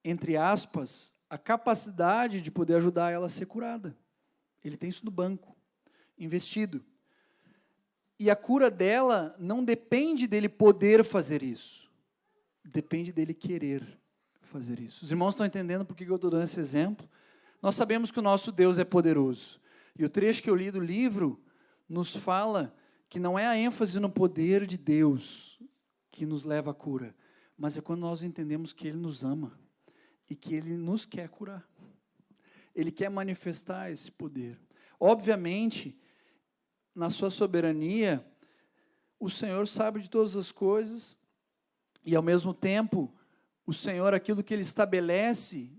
entre aspas, a capacidade de poder ajudar ela a ser curada. Ele tem isso no banco, investido. E a cura dela não depende dele poder fazer isso. Depende dele querer fazer isso. Os irmãos estão entendendo por que eu estou dando esse exemplo? Nós sabemos que o nosso Deus é poderoso. E o trecho que eu li do livro nos fala que não é a ênfase no poder de Deus que nos leva à cura, mas é quando nós entendemos que Ele nos ama e que Ele nos quer curar. Ele quer manifestar esse poder. Obviamente, na sua soberania, o Senhor sabe de todas as coisas e, ao mesmo tempo, o Senhor, aquilo que Ele estabelece,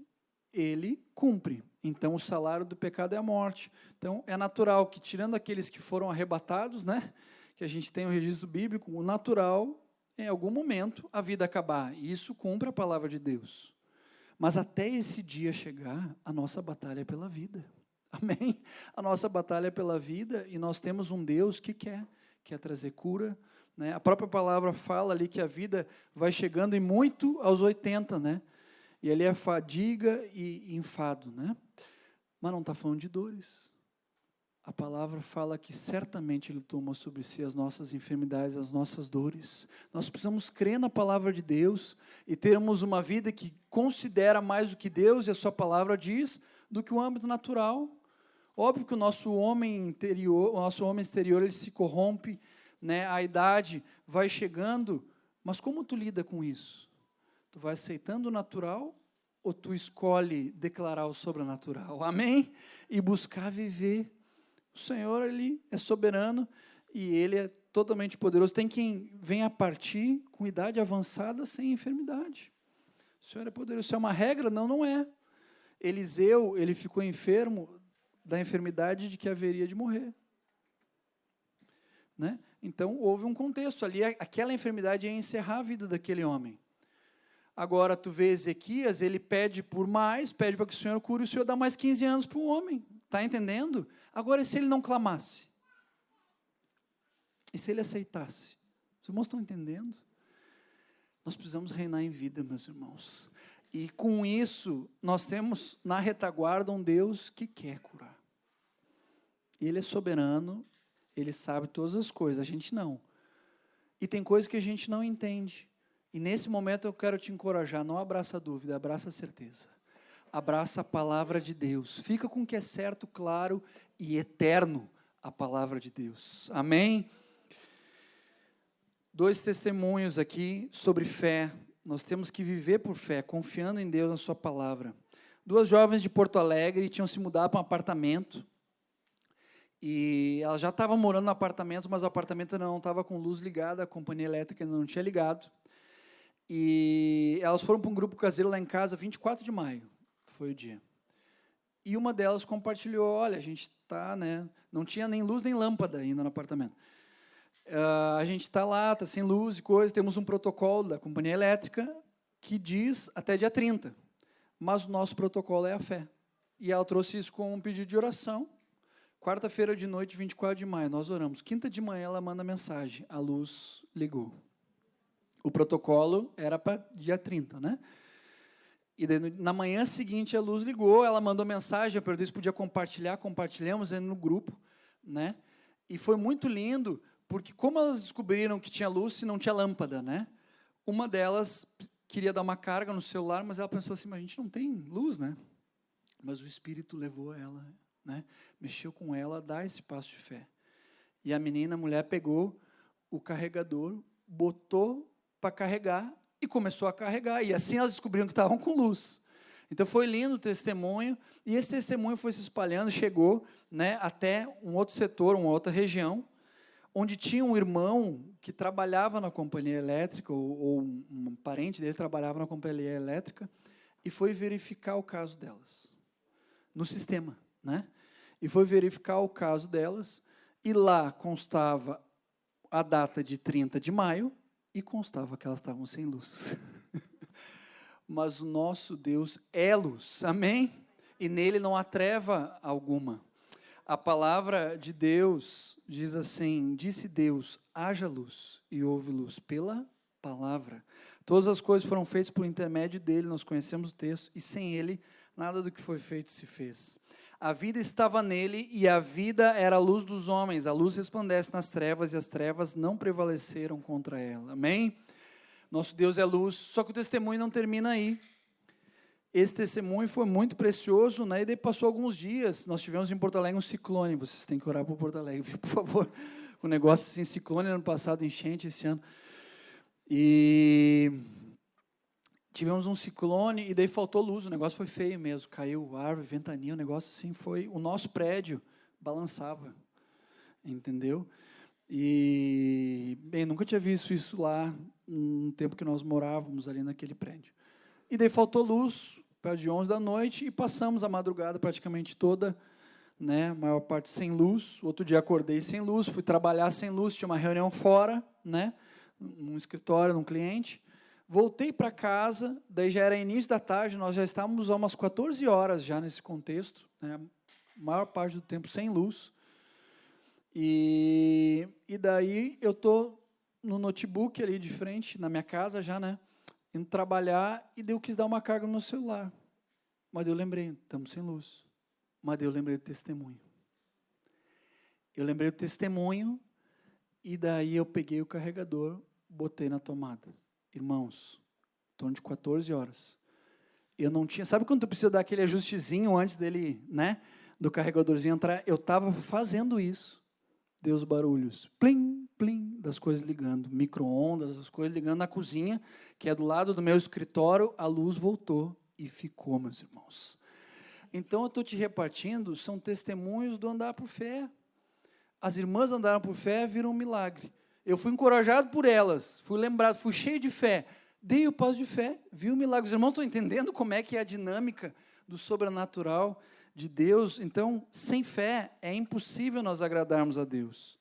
Ele cumpre. Então, o salário do pecado é a morte. Então, é natural que, tirando aqueles que foram arrebatados, né, que a gente tem o registro bíblico, o natural, em algum momento, a vida acabar. E isso cumpre a palavra de Deus. Mas até esse dia chegar, a nossa batalha é pela vida. Amém? A nossa batalha é pela vida e nós temos um Deus que quer trazer cura, né? A própria palavra fala ali que a vida vai chegando em muito aos 80, né? E ali é fadiga e enfado, né? Mas não está falando de dores. A palavra fala que certamente Ele toma sobre si as nossas enfermidades, as nossas dores. Nós precisamos crer na palavra de Deus e termos uma vida que considera mais o que Deus e a sua palavra diz do que o âmbito natural. Óbvio que o nosso homem exterior, ele se corrompe, né? A idade vai chegando, mas como tu lida com isso? Tu vai aceitando o natural ou tu escolhe declarar o sobrenatural? Amém? E buscar viver. O Senhor, Ele é soberano e Ele é totalmente poderoso. Tem quem venha a partir com idade avançada sem enfermidade. O Senhor é poderoso. Isso é uma regra? Não, não é. Eliseu, ele ficou enfermo da enfermidade de que haveria de morrer. Né? Então, houve um contexto ali, aquela enfermidade ia encerrar a vida daquele homem. Agora, tu vê Ezequias, ele pede por mais, pede para que o Senhor cure, o Senhor dá mais 15 anos para o homem. Está entendendo? Agora, e se ele não clamasse? E se ele aceitasse? Os irmãos estão entendendo? Nós precisamos reinar em vida, meus irmãos. E com isso, nós temos na retaguarda um Deus que quer curar. Ele é soberano, Ele sabe todas as coisas, a gente não. E tem coisas que a gente não entende. E nesse momento eu quero te encorajar, não abraça a dúvida, abraça a certeza. Abraça a palavra de Deus. Fica com o que é certo, claro e eterno, a palavra de Deus. Amém? 2 testemunhos aqui sobre fé. Nós temos que viver por fé, confiando em Deus, na sua palavra. 2 jovens de Porto Alegre tinham se mudado para um apartamento. E elas já estavam morando no apartamento, mas o apartamento não estava com luz ligada, a companhia elétrica ainda não tinha ligado. E elas foram para um grupo caseiro lá em casa, 24 de maio, foi o dia. E uma delas compartilhou, olha, a gente está, né, não tinha nem luz nem lâmpada ainda no apartamento. A gente está lá, está sem luz e coisa, temos um protocolo da companhia elétrica que diz até dia 30, mas o nosso protocolo é a fé. E ela trouxe isso com um pedido de oração. Quarta-feira de noite, 24 de maio, nós oramos. Quinta de manhã, ela manda mensagem, a luz ligou. O protocolo era para dia 30, né? E daí, na manhã seguinte, a luz ligou, ela mandou mensagem, eu perguntei se podia compartilhar, compartilhamos no grupo, né? E foi muito lindo, porque como elas descobriram que tinha luz e não tinha lâmpada, né? Uma delas queria dar uma carga no celular, mas ela pensou assim, mas a gente não tem luz, né? Mas o Espírito levou ela, né? Mexeu com ela a dar esse passo de fé. E a mulher pegou o carregador, botou para carregar e começou a carregar. E assim elas descobriram que estavam com luz. Então foi lindo o testemunho, e esse testemunho foi se espalhando, chegou, né, até um outro setor, uma outra região, onde tinha um irmão que trabalhava na companhia elétrica, ou um parente dele trabalhava na companhia elétrica, e foi verificar o caso delas, no sistema, né? E foi verificar o caso delas, e lá constava a data de 30 de maio, e constava que elas estavam sem luz. Mas o nosso Deus é luz, amém? E nele não há treva alguma. A palavra de Deus diz assim, disse Deus, haja luz, e houve luz pela palavra. Todas as coisas foram feitas por intermédio dele, nós conhecemos o texto, e sem ele, nada do que foi feito se fez. A vida estava nele, e a vida era a luz dos homens. A luz resplandece nas trevas, e as trevas não prevaleceram contra ela. Amém? Nosso Deus é luz, só que o testemunho não termina aí. Esse testemunho foi muito precioso, né? E daí passou alguns dias, nós tivemos em Porto Alegre um ciclone, vocês têm que orar por Porto Alegre, por favor. O negócio assim, ciclone ano passado, enchente esse ano. E tivemos um ciclone e daí faltou luz, o negócio foi feio mesmo, caiu árvore, ventania, o negócio assim foi, o nosso prédio balançava, entendeu? E, bem, nunca tinha visto isso lá, no tempo que nós morávamos ali naquele prédio. E daí faltou luz, perto de 11 da noite, e passamos a madrugada praticamente toda, né, a maior parte sem luz. Outro dia acordei sem luz, fui trabalhar sem luz, tinha uma reunião fora, né, num escritório, num cliente. Voltei para casa, daí já era início da tarde, nós já estávamos há umas 14 horas já nesse contexto, né, a maior parte do tempo sem luz. E daí eu estou no notebook ali de frente, na minha casa já, né, indo trabalhar, e daí eu quis dar uma carga no meu celular. Mas eu lembrei, estamos sem luz. Mas daí eu lembrei do testemunho. Eu lembrei do testemunho, e daí eu peguei o carregador, botei na tomada. Irmãos, em torno de 14 horas. Eu não tinha... Sabe quando tu precisa dar aquele ajustezinho antes dele, né, do carregadorzinho entrar? Eu estava fazendo isso. Deu os barulhos, plim, plim, das coisas ligando, micro-ondas, as coisas ligando na cozinha, que é do lado do meu escritório, a luz voltou e ficou, meus irmãos. Então, eu estou te repartindo, são testemunhos do andar por fé. As irmãs andaram por fé, viram um milagre. Eu fui encorajado por elas, fui lembrado, fui cheio de fé, dei o passo de fé, vi o milagre. Os irmãos estão entendendo como é que é a dinâmica do sobrenatural de Deus? Então, sem fé, é impossível nós agradarmos a Deus.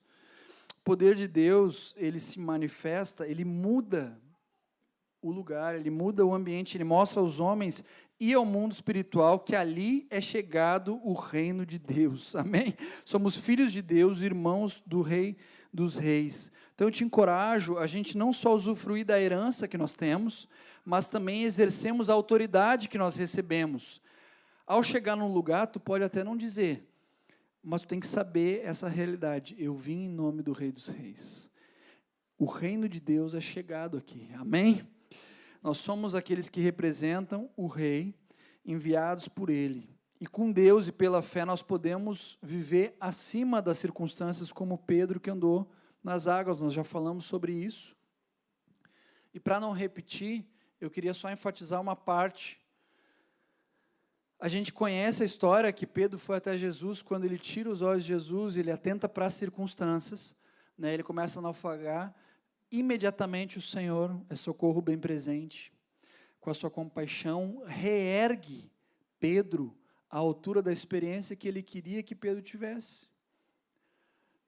O poder de Deus, ele se manifesta, ele muda o lugar, ele muda o ambiente, ele mostra aos homens e ao mundo espiritual que ali é chegado o reino de Deus, amém? Somos filhos de Deus, irmãos do Rei dos Reis. Então eu te encorajo a gente não só usufruir da herança que nós temos, mas também exercemos a autoridade que nós recebemos. Ao chegar num lugar, tu pode até não dizer, mas tu tem que saber essa realidade. Eu vim em nome do Rei dos Reis. O reino de Deus é chegado aqui, amém? Nós somos aqueles que representam o Rei, enviados por Ele. E com Deus e pela fé nós podemos viver acima das circunstâncias, como Pedro que andou nas águas, nós já falamos sobre isso. E para não repetir, eu queria só enfatizar uma parte. A gente conhece a história que Pedro foi até Jesus, quando ele tira os olhos de Jesus, ele atenta para as circunstâncias, né, ele começa a naufragar, imediatamente o Senhor é socorro bem presente, com a sua compaixão, reergue Pedro à altura da experiência que ele queria que Pedro tivesse.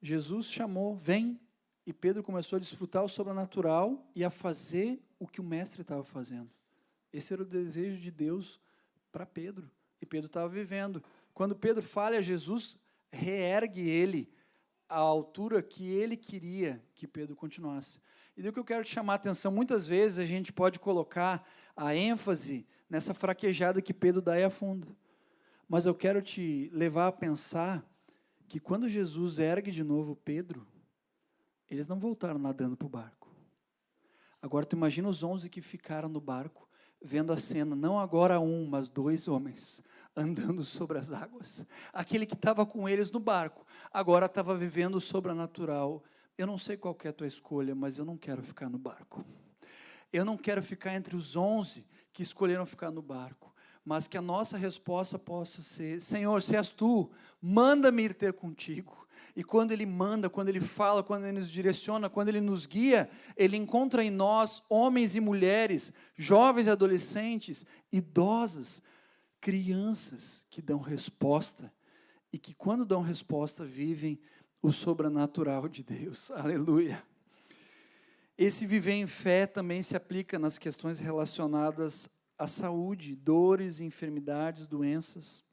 Jesus chamou, vem, e Pedro começou a desfrutar o sobrenatural e a fazer o que o mestre estava fazendo. Esse era o desejo de Deus para Pedro. E Pedro estava vivendo. Quando Pedro falha, Jesus reergue ele à altura que ele queria que Pedro continuasse. E do que eu quero te chamar a atenção, muitas vezes a gente pode colocar a ênfase nessa fraquejada que Pedro dá e afunda. Mas eu quero te levar a pensar que quando Jesus ergue de novo Pedro, eles não voltaram nadando para o barco. Agora tu imagina os 11 que ficaram no barco, vendo a cena, não agora um, mas 2 homens, andando sobre as águas. Aquele que estava com eles no barco, agora estava vivendo o sobrenatural. Eu não sei qual que é a tua escolha, mas eu não quero ficar no barco. Eu não quero ficar entre os 11 que escolheram ficar no barco, mas que a nossa resposta possa ser: Senhor, se és tu, manda-me ir ter contigo. E quando Ele manda, quando Ele fala, quando Ele nos direciona, quando Ele nos guia, Ele encontra em nós homens e mulheres, jovens e adolescentes, idosas, crianças que dão resposta e que quando dão resposta vivem o sobrenatural de Deus. Aleluia. Esse viver em fé também se aplica nas questões relacionadas à saúde, dores, enfermidades, doenças.